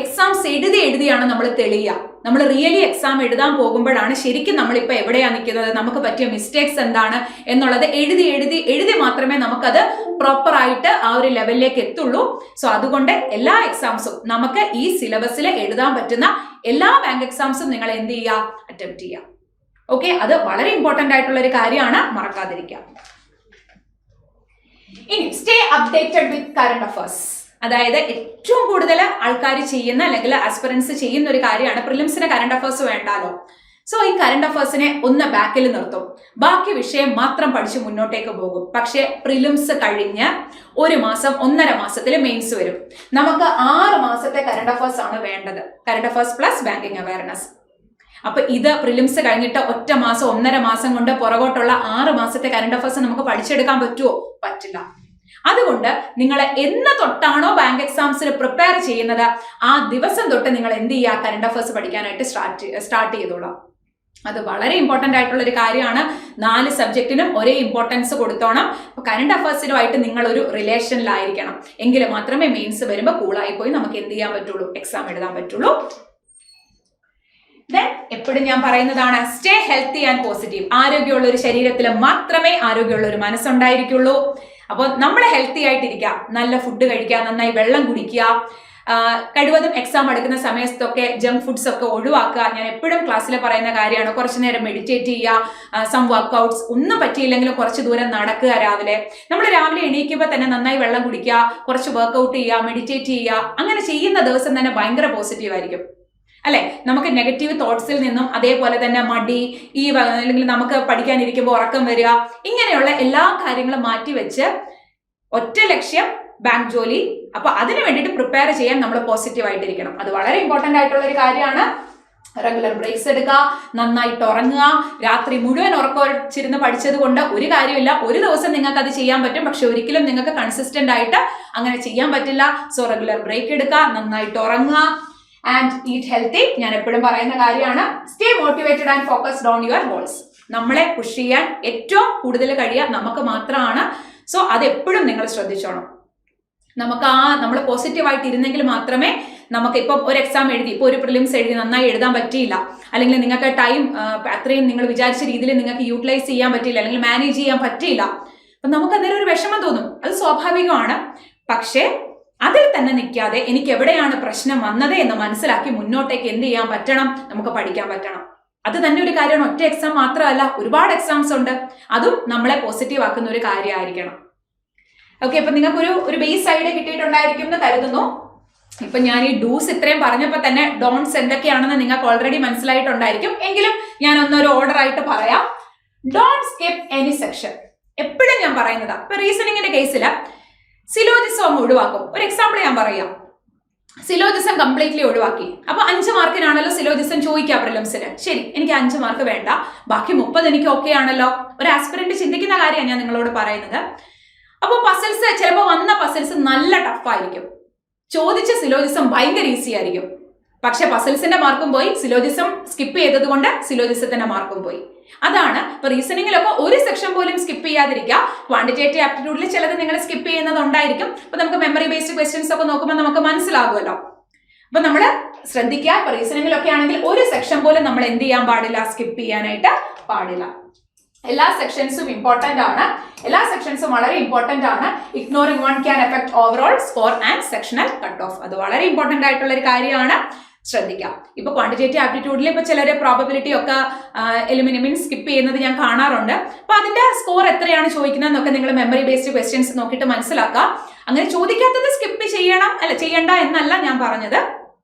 എക്സാംസ് എഴുതിയാണ് നമ്മൾ തെളിയുക. നമ്മൾ റിയലി എക്സാം എഴുതാൻ പോകുമ്പോഴാണ് ശരിക്കും നമ്മളിപ്പോൾ എവിടെയാണ് നിൽക്കുന്നത്, നമുക്ക് പറ്റിയ മിസ്റ്റേക്സ് എന്താണ് എന്നുള്ളത് എഴുതി മാത്രമേ നമുക്കത് പ്രോപ്പറായിട്ട് ആ ഒരു ലെവലിലേക്ക് എത്തുള്ളൂ. സോ അതുകൊണ്ട് എല്ലാ എക്സാംസും നമുക്ക് ഈ സിലബസിൽ എഴുതാൻ പറ്റുന്ന എല്ലാ ബാങ്ക് എക്സാംസും നിങ്ങൾ എന്ത് ചെയ്യുക, അറ്റംപ്റ്റ് ചെയ്യുക. ഓക്കെ, അത് വളരെ ഇമ്പോർട്ടന്റ് ആയിട്ടുള്ള ഒരു കാര്യമാണ്, മറക്കാതിരിക്കുക. ഇനി സ്റ്റേ അപ്ഡേറ്റഡ് വിത്ത് കറണ്ട് അഫയേഴ്സ്. അതായത് ഏറ്റവും കൂടുതൽ ആൾക്കാർ ചെയ്യുന്ന അല്ലെങ്കിൽ ആസ്പിറൻസ് ചെയ്യുന്ന ഒരു കാര്യമാണ് പ്രിലിംസിന് കറണ്ട് അഫയേഴ്സ് വേണ്ടാലോ. സോ ഈ കറണ്ട് അഫയേഴ്സിനെ ഒന്ന് ബാക്കിൽ നിർത്തും, ബാക്കി വിഷയം മാത്രം പഠിച്ച് മുന്നോട്ടേക്ക് പോകും. പക്ഷെ പ്രിലിംസ് കഴിഞ്ഞ് 1 മാസം 1.5 മാസത്തിൽ മെയിൻസ് വരും. നമുക്ക് 6 മാസത്തെ കറണ്ട് അഫയേഴ്സ് ആണ് വേണ്ടത്, current affairs plus banking awareness. അപ്പൊ ഇത് പ്രിലിംസ് കഴിഞ്ഞിട്ട് 1 മാസം 1.5 മാസം കൊണ്ട് പുറകോട്ടുള്ള 6 മാസത്തെ കറണ്ട് അഫയേഴ്സ് നമുക്ക് പഠിച്ചെടുക്കാൻ പറ്റുമോ? പറ്റില്ല. അതുകൊണ്ട് നിങ്ങൾ എന്ന് തൊട്ടാണോ ബാങ്ക് എക്സാംസിന് പ്രിപ്പയർ ചെയ്യുന്നത് ആ ദിവസം തൊട്ട് നിങ്ങൾ എന്ത് ചെയ്യുക, കറണ്ട് അഫയേഴ്സ് പഠിക്കാനായിട്ട് സ്റ്റാർട്ട് ചെയ്തോളാം. അത് വളരെ ഇമ്പോർട്ടന്റ് ആയിട്ടുള്ള ഒരു കാര്യമാണ്. 4 സബ്ജക്റ്റിനും ഒരേ ഇമ്പോർട്ടൻസ് കൊടുത്തോണം. അപ്പൊ കറണ്ട് അഫയേഴ്സിനുമായിട്ട് നിങ്ങൾ ഒരു റിലേഷനിലായിരിക്കണം. എങ്കിൽ മാത്രമേ മെയിൻസ് വരുമ്പോൾ കൂളായി പോയി നമുക്ക് എന്ത് ചെയ്യാൻ പറ്റുള്ളൂ, എക്സാം എഴുതാൻ പറ്റുള്ളൂ. ദെൻ എപ്പോഴും ഞാൻ പറയുന്നതാണ്, സ്റ്റേ ഹെൽത്തി ആൻഡ് പോസിറ്റീവ്. ആരോഗ്യമുള്ള ഒരു ശരീരത്തിൽ മാത്രമേ ആരോഗ്യമുള്ള ഒരു മനസ്സുണ്ടായിരിക്കുള്ളൂ. അപ്പോൾ നമ്മൾ ഹെൽത്തി ആയിട്ടിരിക്കുക, നല്ല ഫുഡ് കഴിക്കുക, നന്നായി വെള്ളം കുടിക്കുക, കഴിവതും എക്സാം എടുക്കുന്ന സമയത്തൊക്കെ ജങ്ക് ഫുഡ്സ് ഒക്കെ ഒഴിവാക്കുക. ഞാൻ എപ്പോഴും ക്ലാസ്സിൽ പറയുന്ന കാര്യമാണ്. കുറച്ചു നേരം മെഡിറ്റേറ്റ് ചെയ്യുക, സം വർക്ക്ഔട്ട്സ്. ഒന്നും പറ്റിയില്ലെങ്കിലും കുറച്ച് ദൂരം നടക്കുക. നമ്മൾ രാവിലെ എണീക്കുമ്പോൾ തന്നെ നന്നായി വെള്ളം കുടിക്കുക, കുറച്ച് വർക്ക്ഔട്ട് ചെയ്യുക, മെഡിറ്റേറ്റ് ചെയ്യുക. അങ്ങനെ ചെയ്യുന്ന ദിവസം തന്നെ ഭയങ്കര പോസിറ്റീവ് ആയിരിക്കും, അല്ലെ? നമുക്ക് നെഗറ്റീവ് തോട്ട്സിൽ നിന്നും, അതേപോലെ തന്നെ മടി, അല്ലെങ്കിൽ നമുക്ക് പഠിക്കാനിരിക്കുമ്പോൾ ഉറക്കം വരിക, ഇങ്ങനെയുള്ള എല്ലാ കാര്യങ്ങളും മാറ്റിവെച്ച് ഒറ്റ ലക്ഷ്യം, ബാങ്ക് ജോലി. അപ്പൊ അതിനു വേണ്ടിയിട്ട് പ്രിപ്പയർ ചെയ്യാൻ നമ്മൾ പോസിറ്റീവ് ആയിട്ടിരിക്കണം. അത് വളരെ ഇമ്പോർട്ടന്റ് ആയിട്ടുള്ള ഒരു കാര്യമാണ്. റെഗുലർ ബ്രേക്സ് എടുക്കുക, നന്നായിട്ട് ഉറങ്ങുക. രാത്രി മുഴുവൻ ഉറക്കമൊഴിച്ചിരുന്ന് പഠിച്ചത് കൊണ്ട് ഒരു കാര്യമില്ല. ഒരു ദിവസം നിങ്ങൾക്ക് അത് ചെയ്യാൻ പറ്റും, പക്ഷെ ഒരിക്കലും നിങ്ങൾക്ക് കൺസിസ്റ്റന്റ് ആയിട്ട് അങ്ങനെ ചെയ്യാൻ പറ്റില്ല. സോ റെഗുലർ ബ്രേക്ക് എടുക്കുക, നന്നായിട്ട് ഉറങ്ങുക ആൻഡ് ഈറ്റ് ഹെൽത്തി. ഞാൻ എപ്പോഴും പറയുന്ന കാര്യമാണ്, stay motivated and focused on your goals. നമ്മളെ പുഷ് ചെയ്യാൻ ഏറ്റവും കൂടുതൽ കഴിയുക നമുക്ക് മാത്രമാണ്. സോ അതെപ്പോഴും നിങ്ങൾ ശ്രദ്ധിച്ചോണം. നമ്മൾ പോസിറ്റീവായിട്ട് ഇരുന്നെങ്കിൽ മാത്രമേ നമുക്ക് ഇപ്പം ഒരു എക്സാം എഴുതി, ഇപ്പോൾ ഒരു പ്രിലിംസ് എഴുതി നന്നായി എഴുതാൻ പറ്റിയില്ല, അല്ലെങ്കിൽ നിങ്ങൾക്ക് ടൈം അത്രയും നിങ്ങൾ വിചാരിച്ച രീതിയിൽ നിങ്ങൾക്ക് യൂട്ടിലൈസ് ചെയ്യാൻ പറ്റിയില്ല, അല്ലെങ്കിൽ മാനേജ് ചെയ്യാൻ പറ്റിയില്ല, അപ്പം നമുക്ക് അന്നേരം ഒരു വിഷമം തോന്നും. അത് സ്വാഭാവികമാണ്. പക്ഷേ അതിൽ തന്നെ നിൽക്കാതെ എനിക്ക് എവിടെയാണ് പ്രശ്നം വന്നത് എന്ന് മനസ്സിലാക്കി മുന്നോട്ടേക്ക് എന്ത് ചെയ്യാൻ പറ്റണം, നമുക്ക് പഠിക്കാൻ പറ്റണം. അത് തന്നെ ഒരു കാര്യമാണ്. ഒറ്റ എക്സാം മാത്രമല്ല, ഒരുപാട് എക്സാംസ് ഉണ്ട്. അതും നമ്മളെ പോസിറ്റീവ് ആക്കുന്ന ഒരു കാര്യമായിരിക്കണം. ഓക്കെ, അപ്പൊ നിങ്ങൾക്ക് ഒരു ബേസ് ഐഡിയ കിട്ടിയിട്ടുണ്ടായിരിക്കും എന്ന് കരുതുന്നു. ഇപ്പൊ ഞാൻ ഈ ഡൂസ് ഇത്രയും പറഞ്ഞപ്പോൾ തന്നെ ഡോൺസ് എന്തൊക്കെയാണെന്ന് നിങ്ങൾക്ക് ഓൾറെഡി മനസ്സിലായിട്ടുണ്ടായിരിക്കും. എങ്കിലും ഞാൻ ഒന്നൊരു ഓർഡർ ആയിട്ട് പറയാം. Don't skip any section. എപ്പോഴും ഞാൻ പറയുന്നതാ. ഇപ്പൊ റീസണിങ്ങിന്റെ കേസില് സിലോജിസം ഒഴിവാക്കും. ഒരു എക്സാമ്പിൾ ഞാൻ പറയാം. സിലോജിസം കംപ്ലീറ്റ്ലി ഒഴിവാക്കി. അപ്പൊ 5 മാർക്കിനാണല്ലോ സിലോജിസം ചോദിക്കുക പ്രിലിംസിന്. ശരി, എനിക്ക് 5 മാർക്ക് വേണ്ട, ബാക്കി 30 എനിക്ക് ഓക്കെ ആണല്ലോ. ഒരു ആസ്പിറന്റ് ചിന്തിക്കുന്ന കാര്യമാണ് ഞാൻ നിങ്ങളോട് പറയുന്നത്. അപ്പോൾ പസിൽസ്, ചിലപ്പോൾ വന്ന പസിൽസ് നല്ല ടഫായിരിക്കും. ചോദിച്ച സിലോജിസം ഭയങ്കര ഈസി ആയിരിക്കും. പക്ഷെ പസിൽസിന്റെ മാർക്കും പോയി, സിലോജിസം സ്കിപ്പ് ചെയ്തത് കൊണ്ട് സിലോജിസത്തിന്റെ മാർക്കും പോയി. അതാണ് ഇപ്പൊ റീസണിങ്ങിലൊക്കെ ഒരു സെക്ഷൻ പോലും സ്കിപ്പ് ചെയ്യാതിരിക്കുക. ക്വാണ്ടിറ്റേറ്റീവ് ആപ്റ്റിറ്റ്യൂഡിൽ ചിലത് നിങ്ങൾ സ്കിപ്പ് ചെയ്യുന്നതുണ്ടായിരിക്കും. അപ്പൊ നമുക്ക് മെമ്മറി ബേസ്ഡ് ക്വസ്റ്റ്യൻസ് ഒക്കെ നോക്കുമ്പോൾ നമുക്ക് മനസ്സിലാകുമല്ലോ. അപ്പൊ നമ്മൾ ശ്രദ്ധിക്കുക. ഇപ്പൊ റീസണിങ്ങിലൊക്കെ ആണെങ്കിൽ ഒരു സെക്ഷൻ പോലും നമ്മൾ എന്ത് ചെയ്യാൻ പാടില്ല, സ്കിപ്പ് ചെയ്യാനായിട്ട് പാടില്ല. എല്ലാ സെക്ഷൻസും ഇമ്പോർട്ടന്റ് ആണ്. എല്ലാ സെക്ഷൻസും വളരെ ഇമ്പോർട്ടന്റ് ആണ്. Ignoring one can effect overall score and sectional cut off. അത് വളരെ ഇമ്പോർട്ടന്റ് ആയിട്ടുള്ള ഒരു കാര്യമാണ്. ശ്രദ്ധിക്കാം. ഇപ്പൊ ക്വാണ്ടിറ്റേറ്റീവ് ആപ്റ്റിറ്റ്യൂഡിൽ ഇപ്പൊ ചിലര് പ്രോബബിലിറ്റി ഒക്കെ എലിമിനിമിൻ സ്കിപ്പ് ചെയ്യുന്നത് ഞാൻ കാണാറുണ്ട്. അപ്പൊ അതിന്റെ സ്കോർ എത്രയാണ് ചോദിക്കുന്നത് എന്നൊക്കെ നിങ്ങൾ മെമ്മറി ബേസ്ഡ് ക്വസ്റ്റ്യൻസ് നോക്കിയിട്ട് മനസ്സിലാക്കുക. അങ്ങനെ ചോദിക്കാത്തത് സ്കിപ്പ് ചെയ്യണ്ട എന്നല്ല ഞാൻ പറഞ്ഞത്.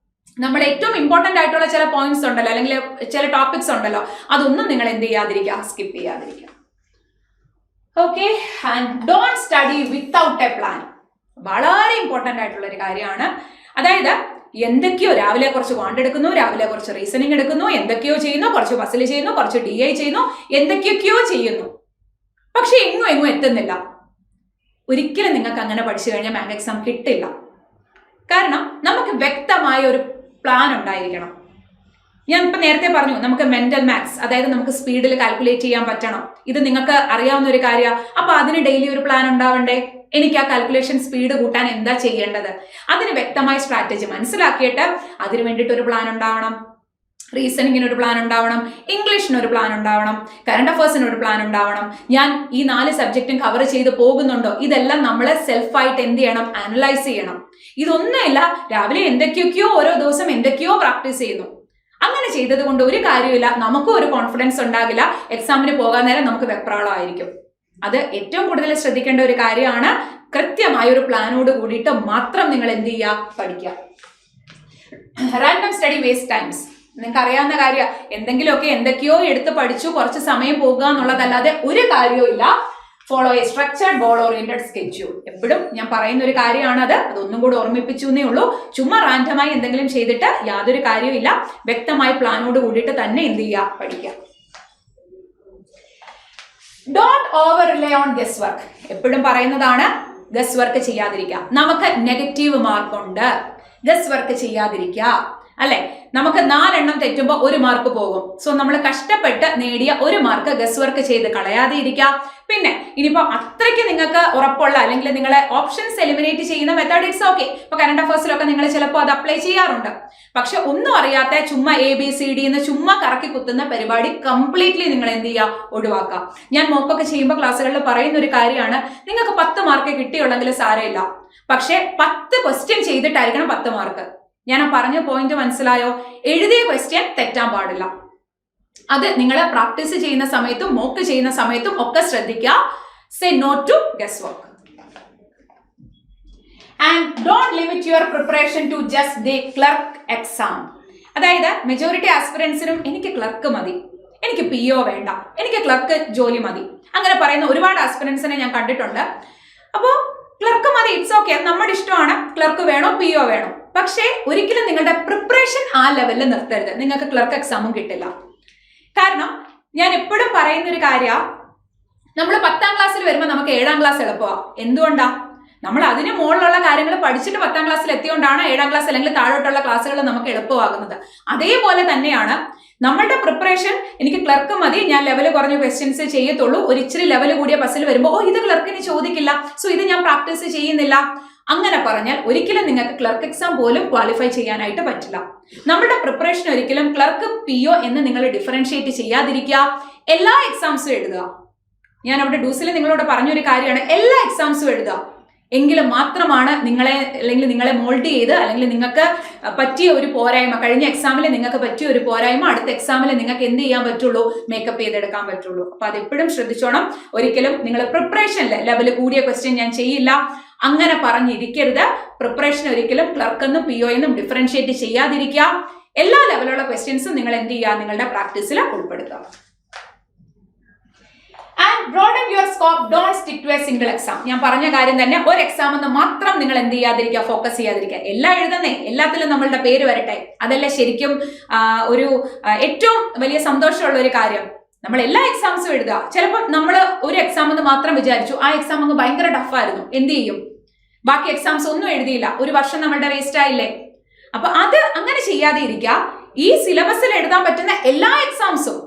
നമ്മൾ ഏറ്റവും ഇമ്പോർട്ടന്റ് ആയിട്ടുള്ള ചില പോയിന്റ്സ് ഉണ്ടല്ലോ, അല്ലെങ്കിൽ ചില ടോപ്പിക്സ് ഉണ്ടല്ലോ, അതൊന്നും നിങ്ങൾ എന്ത് ചെയ്യാതിരിക്കുക, സ്കിപ്പ് ചെയ്യാതിരിക്കുക. Okay, and don't study without A plan. വളരെ ഇമ്പോർട്ടന്റ് ആയിട്ടുള്ള ഒരു കാര്യമാണ്. അതായത് എന്തൊക്കെയോ രാവിലെ കുറച്ച് ക്വാണ്ട് എടുക്കുന്നു, രാവിലെ കുറച്ച് റീസണിങ് എടുക്കുന്നു, എന്തൊക്കെയോ ചെയ്യുന്നു, കുറച്ച് പസിൽ ചെയ്യുന്നു, കുറച്ച് DI ചെയ്യുന്നു, എന്തൊക്കെയൊക്കെയോ ചെയ്യുന്നു. പക്ഷെ എങ്ങും എത്തുന്നില്ല. ഒരിക്കലും നിങ്ങൾക്ക് അങ്ങനെ പഠിച്ചു കഴിഞ്ഞാൽ ബാങ്ക് എക്സാം കിട്ടില്ല. കാരണം നമുക്ക് വ്യക്തമായ ഒരു പ്ലാൻ ഉണ്ടായിരിക്കണം. ഞാൻ ഇപ്പൊ നേരത്തെ പറഞ്ഞു, നമുക്ക് മെന്റൽ മാത്സ്, അതായത് നമുക്ക് സ്പീഡിൽ കാൽക്കുലേറ്റ് ചെയ്യാൻ പറ്റണം. ഇത് നിങ്ങൾക്ക് അറിയാവുന്ന ഒരു കാര്യമാണ്. അപ്പൊ അതിന് ഡെയിലി ഒരു പ്ലാൻ ഉണ്ടാവണ്ടേ? എനിക്ക് ആ കാൽക്കുലേഷൻ സ്പീഡ് കൂട്ടാൻ എന്താ ചെയ്യേണ്ടത്? അതിന് വ്യക്തമായ സ്ട്രാറ്റജി മനസ്സിലാക്കിയിട്ട് അതിന് വേണ്ടിയിട്ട് ഒരു പ്ലാൻ ഉണ്ടാവണം. റീസണിങ്ങിന് ഒരു പ്ലാൻ ഉണ്ടാവണം, ഇംഗ്ലീഷിന് ഒരു പ്ലാൻ ഉണ്ടാവണം, കറണ്ട് അഫേഴ്സിന് ഒരു പ്ലാൻ ഉണ്ടാവണം. ഞാൻ ഈ 4 സബ്ജക്റ്റും കവർ ചെയ്ത് പോകുന്നുണ്ടോ? ഇതെല്ലാം നമ്മൾ സെൽഫായിട്ട് എന്ത് ചെയ്യണം? അനലൈസ് ചെയ്യണം. ഇതൊന്നുമില്ല രാവിലെ എന്തൊക്കെയൊക്കെയോ ഓരോ ദിവസം എന്തൊക്കെയോ പ്രാക്ടീസ് ചെയ്യുന്നു. അങ്ങനെ ചെയ്തത് കൊണ്ട് ഒരു കാര്യമില്ല, നമുക്കും ഒരു കോൺഫിഡൻസ് ഉണ്ടാകില്ല. എക്സാമിന് പോകാൻ നേരം നമുക്ക് വെപ്രാളമായിരിക്കും. അത് ഏറ്റവും കൂടുതൽ ശ്രദ്ധിക്കേണ്ട ഒരു കാര്യമാണ്. കൃത്യമായ ഒരു പ്ലാനോട് കൂടിയിട്ട് മാത്രം നിങ്ങൾ എന്ത് ചെയ്യുക? പഠിക്കുക. റാൻഡം സ്റ്റഡി വേസ്റ്റ് ടൈംസ് നിങ്ങൾക്ക് അറിയാവുന്ന കാര്യം. എന്തൊക്കെയോ എടുത്ത് പഠിച്ചു കുറച്ച് സമയം പോകുക എന്നുള്ളതല്ലാതെ ഒരു കാര്യവും ഇല്ല. Follow A structured goal oriented schedule. എപ്പോഴും ഞാൻ പറയുന്ന ഒരു കാര്യമാണത്. അതൊന്നും കൂടി ഓർമ്മിപ്പിച്ചു എന്നേ ഉള്ളൂ. ചുമ്മാ റാൻഡമായി എന്തെങ്കിലും ചെയ്തിട്ട് യാതൊരു കാര്യമില്ല. വ്യക്തമായ പ്ലാനോട് കൂടിയിട്ട് തന്നെ എന്ത് ചെയ്യുക? പഠിക്കുക. Don't over rely on guess work. എപ്പോഴും പറയുന്നതാണ്, ഗസ് വർക്ക് ചെയ്യാതിരിക്കുക. നമുക്ക് നെഗറ്റീവ് മാർക്കുണ്ട്, ഗസ് വർക്ക് ചെയ്യാതിരിക്കുക അല്ലെ. നമുക്ക് 4 എണ്ണം തെറ്റുമ്പോൾ 1 മാർക്ക് പോകും. സോ നമ്മൾ കഷ്ടപ്പെട്ട് നേടിയ 1 മാർക്ക് ഗസ് വർക്ക് ചെയ്ത് കളയാതെ ഇരിക്കുക. പിന്നെ ഇനിയിപ്പോ അത്രയ്ക്ക് നിങ്ങൾക്ക് ഉറപ്പുള്ള അല്ലെങ്കിൽ നിങ്ങളെ ഓപ്ഷൻസ് എലിമിനേറ്റ് ചെയ്യുന്ന മെത്തേഡ് ഇറ്റ്സ് ഓക്കെ. ഇപ്പൊ കറണ്ട് അഫേഴ്സിലൊക്കെ നിങ്ങൾ ചിലപ്പോൾ അത് അപ്ലൈ ചെയ്യാറുണ്ട്. പക്ഷെ ഒന്നും അറിയാത്ത ചുമ്മാ ABCD എന്ന് ചുമ്മാ കറക്കി കുത്തുന്ന പരിപാടി കംപ്ലീറ്റ്ലി നിങ്ങൾ എന്ത് ചെയ്യുക? ഒഴിവാക്കുക. ഞാൻ മോക്കൊക്കെ ചെയ്യുമ്പോൾ ക്ലാസ്സുകളിൽ പറയുന്ന ഒരു കാര്യമാണ്, നിങ്ങൾക്ക് 10 മാർക്ക് കിട്ടിയുള്ളെങ്കിൽ സാരമില്ല, പക്ഷെ 10 ക്വസ്റ്റ്യൻ ചെയ്തിട്ടായിരിക്കണം 10 മാർക്ക്. ഞാൻ ആ പറഞ്ഞ പോയിന്റ് മനസ്സിലായോ? എഴുതിയ ക്വസ്റ്റ്യൻ തെറ്റാൻ പാടില്ല. അത് നിങ്ങൾ പ്രാക്ടീസ് ചെയ്യുന്ന സമയത്തും മോക്ക് ചെയ്യുന്ന സമയത്തും ഒക്കെ ശ്രദ്ധിക്കുക. Say no to guess work. And don't limit your preparation to just the clerk exam. അതായത് മെജോറിറ്റി ആസ്പിറൻസിനും എനിക്ക് ക്ലർക്ക് മതി, എനിക്ക് PO വേണ്ട, എനിക്ക് ക്ലർക്ക് ജോലി മതി, അങ്ങനെ പറയുന്ന ഒരുപാട് ആസ്പിറൻസിനെ ഞാൻ കണ്ടിട്ടുണ്ട്. അപ്പോൾ ക്ലർക്ക് മതി, ഇറ്റ്സ് ഓക്കെ, നമ്മുടെ ഇഷ്ടമാണ്, ക്ലർക്ക് വേണോ PO വേണോ. പക്ഷേ ഒരിക്കലും നിങ്ങളുടെ പ്രിപ്പറേഷൻ ആ ലെവലിൽ നിർത്തരുത്. നിങ്ങൾക്ക് ക്ലർക്ക് എക്സാമും കിട്ടില്ല. കാരണം ഞാൻ എപ്പോഴും പറയുന്ന ഒരു കാര്യമാണ്, നമ്മൾ 10ാം ക്ലാസ്സിൽ വരുമ്പോൾ നമുക്ക് 7ാം ക്ലാസ് എളുപ്പമാണ്. എന്തുകൊണ്ടാ? നമ്മൾ അതിന് മുകളിലുള്ള കാര്യങ്ങൾ പഠിച്ചിട്ട് 10ാം ക്ലാസ്സിൽ എത്തിയോണ്ടാണ് 7ാം ക്ലാസ് അല്ലെങ്കിൽ താഴോട്ടുള്ള ക്ലാസ്സുകൾ നമുക്ക് എളുപ്പമാകുന്നത്. അതേപോലെ തന്നെയാണ് നമ്മളുടെ പ്രിപ്പറേഷൻ. എനിക്ക് ക്ലർക്ക് മതി, ഞാൻ ലെവൽ കുറഞ്ഞ ക്വസ്റ്റ്യൻസ് ചെയ്യത്തുള്ളൂ, ഒരു ഇച്ചിരി ലെവൽ കൂടിയ പസിൽ വരുമ്പോൾ ഇത് ക്ലർക്കിന് ചോദിക്കില്ല, സോ ഇത് ഞാൻ പ്രാക്ടീസ് ചെയ്യുന്നില്ല, അങ്ങനെ പറഞ്ഞാൽ ഒരിക്കലും നിങ്ങൾക്ക് ക്ലർക്ക് എക്സാം പോലും ക്വാളിഫൈ ചെയ്യാനായിട്ട് പറ്റില്ല. നമ്മുടെ പ്രിപ്പറേഷൻ ഒരിക്കലും ക്ലർക്ക് PO എന്ന് നിങ്ങൾ ഡിഫറൻഷിയേറ്റ് ചെയ്യാതിരിക്കുക. എല്ലാ എക്സാംസും എഴുതുക. ഞാൻ അവിടെ ഡൂസിൽ നിങ്ങളോട് പറഞ്ഞൊരു കാര്യമാണ്, എല്ലാ എക്സാംസും എഴുതുക. എങ്കിലും മാത്രമാണ് നിങ്ങളെ മോൾഡ് ചെയ്ത് അല്ലെങ്കിൽ നിങ്ങൾക്ക് പറ്റിയ ഒരു പോരായ്മ, കഴിഞ്ഞ എക്സാമിൽ നിങ്ങൾക്ക് പറ്റിയ ഒരു പോരായ്മ അടുത്ത എക്സാമിൽ നിങ്ങൾക്ക് എന്ത് ചെയ്യാൻ പറ്റുള്ളൂ? മേക്കപ്പ് ചെയ്തെടുക്കാൻ പറ്റുള്ളൂ. അപ്പൊ അതെപ്പോഴും ശ്രദ്ധിച്ചോണം. ഒരിക്കലും നിങ്ങൾ പ്രിപ്പറേഷനിൽ ലെവൽ കൂടിയ ക്വസ്റ്റ്യൻ ഞാൻ ചെയ്യില്ല അങ്ങനെ പറഞ്ഞിരിക്കരുത്. പ്രിപ്പറേഷൻ ഒരിക്കലും ക്ലർക്ക് എന്നും PO എന്നും ഡിഫറൻഷിയേറ്റ് ചെയ്യാതിരിക്കുക. എല്ലാ ലെവലുള്ള ക്വസ്റ്റ്യൻസും നിങ്ങൾ എന്ത് ചെയ്യുക? നിങ്ങളുടെ പ്രാക്ടീസിൽ ഉൾപ്പെടുത്തുക. And broaden your scope, don't stick to a single exam. ഞാൻ പറഞ്ഞ കാര്യം തന്നെ, ഒരു എക്സാം എന്ന് മാത്രം നിങ്ങൾ എന്ത് ചെയ്യാതിരിക്കുക? ഫോക്കസ് ചെയ്യാതിരിക്കുക. എല്ലാം എഴുതുന്നേ, എല്ലാത്തിലും നമ്മളുടെ പേര് വരട്ടെ. അതല്ലേ ശരിക്കും ഒരു ഏറ്റവും വലിയ സന്തോഷമുള്ള ഒരു കാര്യം. നമ്മൾ എല്ലാ എക്സാംസും എഴുതുക. ചിലപ്പോൾ നമ്മൾ ഒരു എക്സാം എന്ന് മാത്രം വിചാരിച്ചു, ആ എക്സാം അങ്ങ് ഭയങ്കര ടഫായിരുന്നു, എന്ത് ചെയ്യും? ബാക്കി എക്സാംസ് ഒന്നും എഴുതിയില്ല, ഒരു വർഷം നമ്മളുടെ വേസ്റ്റ് ആയില്ലേ? അപ്പൊ അത് അങ്ങനെ ചെയ്യാതെ ഇരിക്കുക. ഈ സിലബസിൽ എഴുതാൻ പറ്റുന്ന എല്ലാ എക്സാംസും,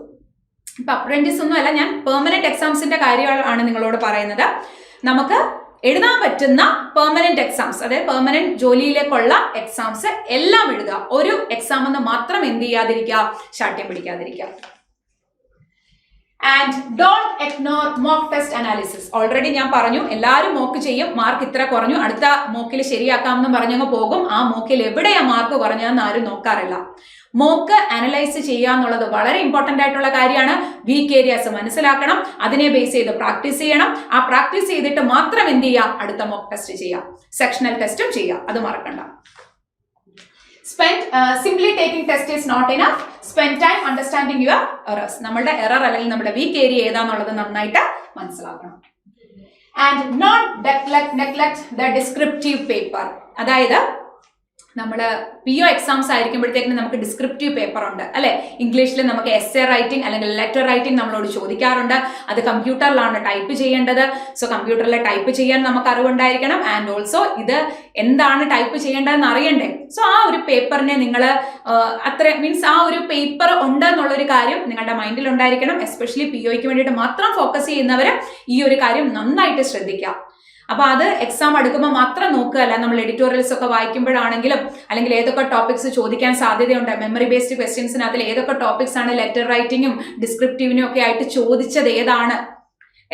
ഇപ്പൊ അപ്രന്റീസ് ഒന്നും അല്ല, ഞാൻ പെർമനന്റ് എക്സാംസിന്റെ കാര്യമാണ് നിങ്ങളോട് പറയുന്നത്. നമുക്ക് എഴുതാൻ പറ്റുന്ന പെർമനന്റ് എക്സാംസ്, അതായത് പെർമനന്റ് ജോലിയിലേക്കുള്ള എക്സാംസ് എല്ലാം എഴുതുക. ഒരു എക്സാം എന്ന് മാത്രം എന്ത് ചെയ്യാതിരിക്കുക? ശാഠ്യം പിടിക്കാതിരിക്കുക. And don't ignore mock test analysis. Already ഞാൻ പറഞ്ഞു, എല്ലാവരും മോക്ക് ചെയ്യും, മാർക്ക് ഇത്ര കുറഞ്ഞു, അടുത്ത മോക്കിൽ ശരിയാക്കാമെന്ന് പറഞ്ഞങ്ങ് പോകും. ആ മോക്കിൽ എവിടെയാ മാർക്ക് കുറഞ്ഞതെന്ന് ആരും നോക്കാറില്ല. മോക്ക് അനലൈസ് ചെയ്യുക എന്നുള്ളത് വളരെ ഇമ്പോർട്ടന്റ് ആയിട്ടുള്ള കാര്യമാണ്. വീക്ക് ഏരിയാസ് മനസ്സിലാക്കണം, അതിനെ ബേസ് ചെയ്ത് പ്രാക്ടീസ് ചെയ്യണം. ആ പ്രാക്ടീസ് ചെയ്തിട്ട് മാത്രം എന്ത് ചെയ്യാം? അടുത്ത മോക്ക് ടെസ്റ്റ് ചെയ്യാം, സെക്ഷണൽ ടെസ്റ്റും ചെയ്യാം, അത് മറക്കണ്ട. Simply taking test is not enough. Spend time understanding your errors. നമ്മളുടെ എറർ അല്ലെങ്കിൽ നമ്മുടെ വീക്ക് ഏരിയ ഏതാന്നുള്ളത് നന്നായിട്ട് മനസ്സിലാക്കണം. And not neglect the descriptive paper. അതായത് നമ്മൾ PO എക്സാംസ് ആയിരിക്കുമ്പോഴത്തേക്കും നമുക്ക് ഡിസ്ക്രിപ്റ്റീവ് പേപ്പർ ഉണ്ട് അല്ലെ. ഇംഗ്ലീഷിൽ നമുക്ക് എസ്സേ റൈറ്റിംഗ് അല്ലെങ്കിൽ ലെറ്റർ റൈറ്റിംഗ് നമ്മളോട് ചോദിക്കാറുണ്ട്. അത് കമ്പ്യൂട്ടറിലാണ് ടൈപ്പ് ചെയ്യേണ്ടത്. സോ കമ്പ്യൂട്ടറിൽ ടൈപ്പ് ചെയ്യാൻ നമുക്ക് അറിവുണ്ടായിരിക്കണം. ആൻഡ് ഓൾസോ ഇത് എന്താണ് ടൈപ്പ് ചെയ്യേണ്ടതെന്ന് അറിയണ്ടേ. സോ ആ ഒരു പേപ്പറിനെ നിങ്ങൾ ആ ഒരു പേപ്പർ ഉണ്ട് എന്നുള്ളൊരു കാര്യം നിങ്ങളുടെ മൈൻഡിൽ ഉണ്ടായിരിക്കണം. എസ്പെഷ്യലി POയ്ക്ക് വേണ്ടിയിട്ട് മാത്രം ഫോക്കസ് ചെയ്യുന്നവർ ഈ ഒരു കാര്യം നന്നായിട്ട് ശ്രദ്ധിക്കാം. അപ്പൊ അത് എക്സാം അടുക്കുമ്പോൾ മാത്രം നോക്കുകയല്ല, നമ്മൾ എഡിറ്റോറിയൽസ് ഒക്കെ വായിക്കുമ്പോഴാണെങ്കിലും അല്ലെങ്കിൽ ഏതൊക്കെ ടോപ്പിക്സ് ചോദിക്കാൻ സാധ്യതയുണ്ട്, മെമ്മറി ബേസ്ഡ് ക്വസ്റ്റ്യൻസിനകത്തിൽ ഏതൊക്കെ ടോപ്പിക്സ് ആണ് ലെറ്റർ റൈറ്റിംഗും ഡിസ്ക്രിപ്റ്റീവിനും ഒക്കെ ആയിട്ട് ചോദിച്ചത് ഏതാണ്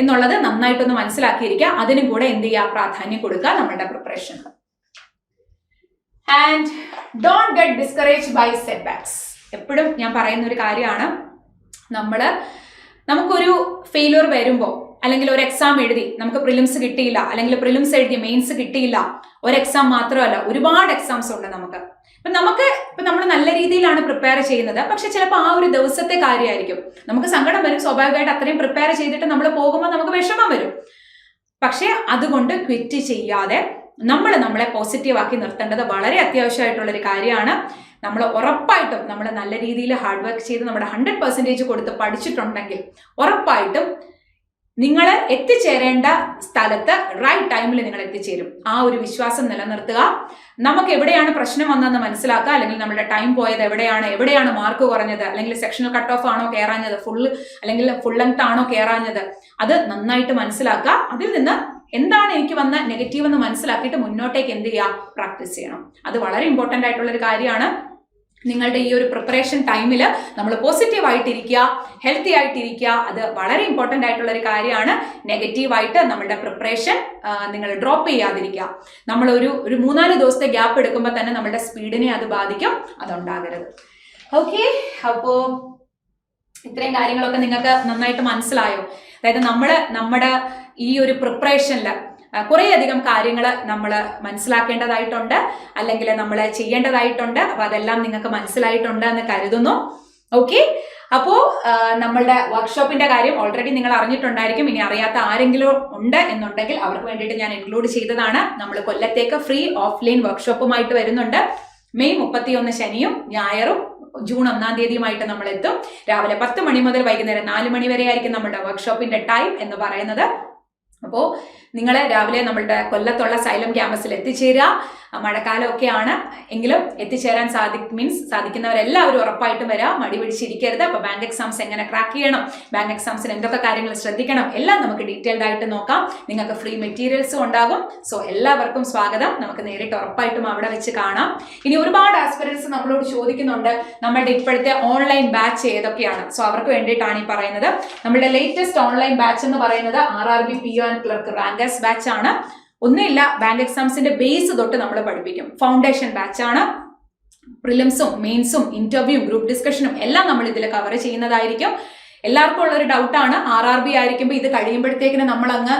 എന്നുള്ളത് നന്നായിട്ടൊന്ന് മനസ്സിലാക്കിയിരിക്കുക. അതിനും കൂടെ എന്ത് ചെയ്യുക, പ്രാധാന്യം കൊടുക്കുക നമ്മളുടെ preparation. And don't get discouraged by setbacks. എപ്പോഴും ഞാൻ പറയുന്ന ഒരു കാര്യമാണ്, നമുക്കൊരു ഫെയിലിയർ വരുമ്പോൾ അല്ലെങ്കിൽ ഒരു എക്സാം എഴുതി നമുക്ക് പ്രിലിംസ് കിട്ടിയില്ല, അല്ലെങ്കിൽ പ്രിലിംസ് എഴുതി മെയിൻസ് കിട്ടിയില്ല, ഒരു എക്സാം മാത്രമല്ല ഒരുപാട് എക്സാംസ് ഉണ്ട് നമുക്ക്. ഇപ്പൊ നമ്മൾ നല്ല രീതിയിലാണ് പ്രിപ്പയർ ചെയ്യുന്നത്, പക്ഷെ ചിലപ്പോൾ ആ ഒരു ദിവസത്തെ കാര്യമായിരിക്കും നമുക്ക് സങ്കടം വരും. സ്വാഭാവികമായിട്ട് അത്രയും പ്രിപ്പയർ ചെയ്തിട്ട് നമ്മൾ പോകുമ്പോൾ നമുക്ക് വിഷമം വരും. പക്ഷെ അതുകൊണ്ട് ക്വിറ്റ് ചെയ്യാതെ നമ്മളെ പോസിറ്റീവ് ആക്കി നിർത്തേണ്ടത് വളരെ അത്യാവശ്യമായിട്ടുള്ളൊരു കാര്യമാണ്. നമ്മൾ ഉറപ്പായിട്ടും നമ്മൾ നല്ല രീതിയിൽ ഹാർഡ് വർക്ക് ചെയ്ത് നമ്മുടെ 100% കൊടുത്ത് പഠിച്ചിട്ടുണ്ടെങ്കിൽ ഉറപ്പായിട്ടും നിങ്ങൾ എത്തിച്ചേരേണ്ട സ്ഥലത്ത് റൈറ്റ് ടൈമിൽ നിങ്ങൾ എത്തിച്ചേരും. ആ ഒരു വിശ്വാസം നിലനിർത്തുക. നമുക്ക് എവിടെയാണ് പ്രശ്നം വന്നതെന്ന് മനസ്സിലാക്കുക, അല്ലെങ്കിൽ നമ്മുടെ ടൈം പോയത് എവിടെയാണ് മാർക്ക് കുറഞ്ഞത്, അല്ലെങ്കിൽ സെക്ഷണൽ കട്ട് ഓഫ് ആണോ കയറാഞ്ഞത്, അല്ലെങ്കിൽ ഫുൾ ലെങ്ത് ആണോ കയറാഞ്ഞത്, അത് നന്നായിട്ട് മനസ്സിലാക്കുക. അതിൽ നിന്ന് എന്താണ് എനിക്ക് വന്ന നെഗറ്റീവ് എന്ന് മനസ്സിലാക്കിയിട്ട് മുന്നോട്ടേക്ക് എന്ത് ചെയ്യുക, പ്രാക്ടീസ് ചെയ്യണം. അത് വളരെ ഇമ്പോർട്ടൻ്റ് ആയിട്ടുള്ളൊരു കാര്യമാണ്. നിങ്ങളുടെ ഈ ഒരു പ്രിപ്പറേഷൻ ടൈമിൽ നമ്മൾ പോസിറ്റീവ് ആയിട്ടിരിക്കുക, ഹെൽത്തി ആയിട്ടിരിക്കുക. അത് വളരെ ഇമ്പോർട്ടൻ്റ് ആയിട്ടുള്ള ഒരു കാര്യമാണ്. നെഗറ്റീവായിട്ട് നമ്മളുടെ പ്രിപ്പറേഷൻ നിങ്ങൾ ഡ്രോപ്പ് ചെയ്യാതിരിക്കുക. നമ്മൾ ഒരു 3-4 ദിവസത്തെ ഗ്യാപ്പ് എടുക്കുമ്പോൾ തന്നെ നമ്മുടെ സ്പീഡിനെ അത് ബാധിക്കും. അതുണ്ടാകരുത്. ഓക്കെ, അപ്പോൾ ഇത്രയും കാര്യങ്ങളൊക്കെ നിങ്ങൾക്ക് നന്നായിട്ട് മനസ്സിലായോ? അതായത് നമ്മുടെ ഈ ഒരു പ്രിപ്പറേഷനിൽ കുറേയധികം കാര്യങ്ങൾ നമ്മൾ മനസ്സിലാക്കേണ്ടതായിട്ടുണ്ട്, അല്ലെങ്കിൽ നമ്മൾ ചെയ്യേണ്ടതായിട്ടുണ്ട്. അപ്പൊ അതെല്ലാം നിങ്ങൾക്ക് മനസ്സിലായിട്ടുണ്ട് എന്ന് കരുതുന്നു. ഓക്കെ, അപ്പോൾ നമ്മളുടെ വർക്ക്ഷോപ്പിന്റെ കാര്യം ഓൾറെഡി നിങ്ങൾ അറിഞ്ഞിട്ടുണ്ടായിരിക്കും. ഇനി അറിയാത്ത ആരെങ്കിലും ഉണ്ട് എന്നുണ്ടെങ്കിൽ അവർക്ക് വേണ്ടിയിട്ട് ഞാൻ ഇൻക്ലൂഡ് ചെയ്തതാണ്. നമ്മൾ കൊല്ലത്തേക്ക് ഫ്രീ ഓഫ്ലൈൻ വർക്ക്ഷോപ്പുമായിട്ട് വരുന്നുണ്ട്. മെയ് 31 ശനിയും ഞായറും ജൂൺ 1 തീയതിയുമായിട്ട് നമ്മൾ എത്തും. രാവിലെ 10 മണി മുതൽ വൈകുന്നേരം 4 മണി വരെ ആയിരിക്കും നമ്മുടെ വർക്ക്ഷോപ്പിന്റെ ടൈം എന്ന് പറയുന്നത്. അപ്പോൾ നിങ്ങൾ രാവിലെ നമ്മളുടെ കൊല്ലത്തുള്ള സൈലം ക്യാമ്പസിൽ എത്തിച്ചേരുക. മഴക്കാലമൊക്കെയാണ് എങ്കിലും എത്തിച്ചേരാൻ സാധിക്കുന്നവരെല്ലാവരും ഉറപ്പായിട്ടും വരിക. മടി പിടിച്ചിരിക്കരുത്. അപ്പോൾ ബാങ്ക് എക്സാംസ് എങ്ങനെ ക്രാക്ക് ചെയ്യണം, ബാങ്ക് എക്സാംസിന് എന്തൊക്കെ കാര്യങ്ങൾ ശ്രദ്ധിക്കണം, എല്ലാം നമുക്ക് ഡീറ്റെയിൽഡ് ആയിട്ട് നോക്കാം. നിങ്ങൾക്ക് ഫ്രീ മെറ്റീരിയൽസും ഉണ്ടാകും. സോ എല്ലാവർക്കും സ്വാഗതം. നമുക്ക് നേരിട്ട് ഉറപ്പായിട്ടും അവിടെ വെച്ച് കാണാം. ഇനി ഒരുപാട് ആസ്പിറൻസ് നമ്മളോട് ചോദിക്കുന്നുണ്ട്, നമ്മളുടെ ഇപ്പോഴത്തെ ഓൺലൈൻ ബാച്ച് ഏതൊക്കെയാണ്. സോ അവർക്ക് വേണ്ടിയിട്ടാണ് ഈ പറയുന്നത്. നമ്മുടെ ലേറ്റസ്റ്റ് ഓൺലൈൻ ബാച്ച് എന്ന് പറയുന്നത് RRB PO and clerk rankers batch ആണ്. ഒന്നുമില്ല, ബാങ്ക് എക്സാംസിന്റെ ബേസ് തൊട്ട് നമ്മൾ പഠിപ്പിക്കും. ഫൗണ്ടേഷൻ ബാച്ച് ആണ്. പ്രിലിംസും മെയിൻസും ഇന്റർവ്യൂ ഗ്രൂപ്പ് ഡിസ്കഷനും എല്ലാം നമ്മൾ ഇതിൽ കവർ ചെയ്യുന്നതായിരിക്കും. എല്ലാവർക്കും ഉള്ളൊരു ഡൗട്ടാണ്, RRB ആയിരിക്കുമ്പോൾ ഇത് കഴിയുമ്പോഴത്തേക്കിന് നമ്മൾ അങ്ങ്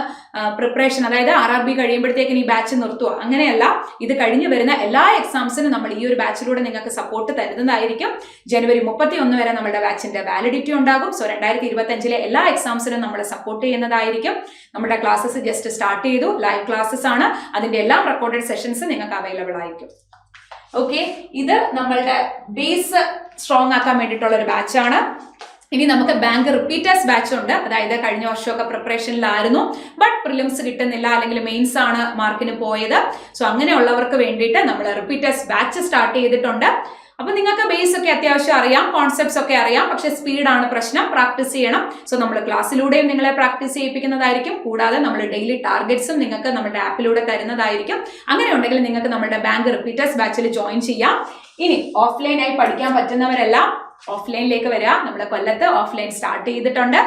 പ്രിപ്പറേഷൻ, അതായത് RRB കഴിയുമ്പോഴത്തേക്കിന് ഈ ബാച്ച് നിർത്തുക. അങ്ങനെയല്ല, ഇത് കഴിഞ്ഞു വരുന്ന എല്ലാ എക്സാംസിനും നമ്മൾ ഈ ഒരു ബാച്ചിലൂടെ നിങ്ങൾക്ക് സപ്പോർട്ട് തരുന്നതായിരിക്കും. ജനുവരി 31 വരെ നമ്മുടെ ബാച്ചിന്റെ വാലിഡിറ്റി ഉണ്ടാകും. സോ 2025 എല്ലാ എക്സാംസിനും നമ്മൾ സപ്പോർട്ട് ചെയ്യുന്നതായിരിക്കും. നമ്മുടെ ക്ലാസ്സസ് ജസ്റ്റ് സ്റ്റാർട്ട് ചെയ്തു. ലൈവ് ക്ലാസ്സസ് ആണ്. അതിന്റെ എല്ലാ റെക്കോർഡഡ് സെഷൻസ് നിങ്ങൾക്ക് അവൈലബിൾ ആയിരിക്കും. ഓക്കെ, ഇത് നമ്മളുടെ ബേസ് സ്ട്രോങ് ആക്കാൻ വേണ്ടിയിട്ടുള്ള ഒരു ബാച്ചാണ്. ഇനി നമുക്ക് ബാങ്ക് റിപ്പീറ്റേഴ്സ് ബാച്ച് ഉണ്ട്. അതായത് കഴിഞ്ഞ വർഷമൊക്കെ പ്രിപ്പറേഷനിലായിരുന്നു, ബട്ട് പ്രിലിംസ് കിട്ടുന്നില്ല, അല്ലെങ്കിൽ മെയിൻസ് ആണ് മാർക്കിന് പോയത്. സോ അങ്ങനെയുള്ളവർക്ക് വേണ്ടിയിട്ട് നമ്മൾ റിപ്പീറ്റേഴ്സ് ബാച്ച് സ്റ്റാർട്ട് ചെയ്തിട്ടുണ്ട്. അപ്പൊ നിങ്ങൾക്ക് ബേസ് ഒക്കെ അത്യാവശ്യം അറിയാം, കോൺസെപ്റ്റ്സ് ഒക്കെ അറിയാം, പക്ഷെ സ്പീഡാണ് പ്രശ്നം. പ്രാക്ടീസ് ചെയ്യണം. സോ നമ്മൾ ക്ലാസ്സിലൂടെയും നിങ്ങളെ പ്രാക്ടീസ് ചെയ്യിപ്പിക്കുന്നതായിരിക്കും. കൂടാതെ നമ്മൾ ഡെയിലി ടാർഗറ്റ്സും നിങ്ങൾക്ക് നമ്മുടെ ആപ്പിലൂടെ തരുന്നതായിരിക്കും. അങ്ങനെ ഉണ്ടെങ്കിൽ നിങ്ങൾക്ക് നമ്മുടെ ബാങ്ക് റിപ്പീറ്റേഴ്സ് ബാച്ചിൽ ജോയിൻ ചെയ്യാം. ഇനി ഓഫ്ലൈനായി പഠിക്കാൻ പറ്റുന്നവരെല്ലാം ഓഫ്ലൈനിലേക്ക് വരിക. നമ്മുടെ കൊല്ലത്ത് ഓഫ്ലൈൻ സ്റ്റാർട്ട് ചെയ്തിട്ടുണ്ട്.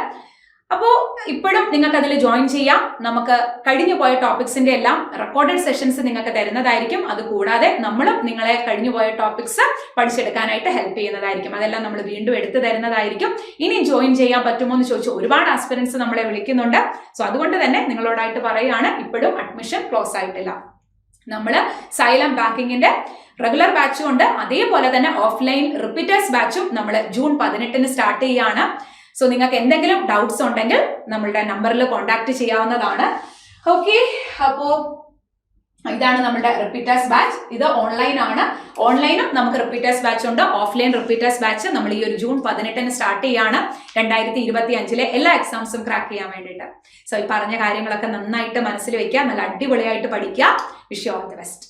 അപ്പോൾ ഇപ്പോഴും നിങ്ങൾക്ക് അതിൽ ജോയിൻ ചെയ്യാം. നമുക്ക് കഴിഞ്ഞു പോയ ടോപ്പിക്സിന്റെ എല്ലാം റെക്കോർഡഡ് സെഷൻസ് നിങ്ങൾക്ക് തരുന്നതായിരിക്കും. അതുകൂടാതെ നമ്മളും നിങ്ങളെ കഴിഞ്ഞു പോയ ടോപ്പിക്സ് പഠിച്ചെടുക്കാനായിട്ട് ഹെൽപ്പ് ചെയ്യുന്നതായിരിക്കും. അതെല്ലാം നമ്മൾ വീണ്ടും എടുത്തു തരുന്നതായിരിക്കും. ഇനി ജോയിൻ ചെയ്യാൻ പറ്റുമോ എന്ന് ചോദിച്ചു ഒരുപാട് ആസ്പിറൻസ് നമ്മളെ വിളിക്കുന്നുണ്ട്. സോ അതുകൊണ്ട് തന്നെ നിങ്ങളോടായിട്ട് പറയുകയാണ്, ഇപ്പോഴും അഡ്മിഷൻ ക്ലോസ് ആയിട്ടില്ല. നമ്മൾ സൈലം ബാങ്കിങ്ങിന്റെ റെഗുലർ ബാച്ചും ഉണ്ട്, അതേപോലെ തന്നെ ഓഫ്ലൈൻ റിപ്പീറ്റേഴ്സ് ബാച്ചും നമ്മൾ ജൂൺ 18 സ്റ്റാർട്ട് ചെയ്യുകയാണ്. സോ നിങ്ങൾക്ക് എന്തെങ്കിലും ഡൗട്ട്സ് ഉണ്ടെങ്കിൽ നമ്മളുടെ നമ്പറിൽ കോൺടാക്ട് ചെയ്യാവുന്നതാണ്. ഓക്കെ, അപ്പോൾ ഇതാണ് നമ്മുടെ റിപ്പീറ്റേഴ്സ് ബാച്ച്. ഇത് ഓൺലൈൻ ആണ്. ഓൺലൈനും നമുക്ക് റിപ്പീറ്റേഴ്സ് ബാച്ച് ഉണ്ട്. ഓഫ്ലൈൻ റിപ്പീറ്റേഴ്സ് ബാച്ച് നമ്മൾ ഈ ഒരു ജൂൺ 18 സ്റ്റാർട്ട് ചെയ്യാണ്. 2025 എല്ലാ എക്സാംസും ക്രാക്ക് ചെയ്യാൻ വേണ്ടിയിട്ട്. സോ ഈ പറഞ്ഞ കാര്യങ്ങളൊക്കെ നന്നായിട്ട് മനസ്സിൽ വെക്കുക, നല്ല അടിപൊളിയായിട്ട് പഠിക്കുക. Wish you all the best.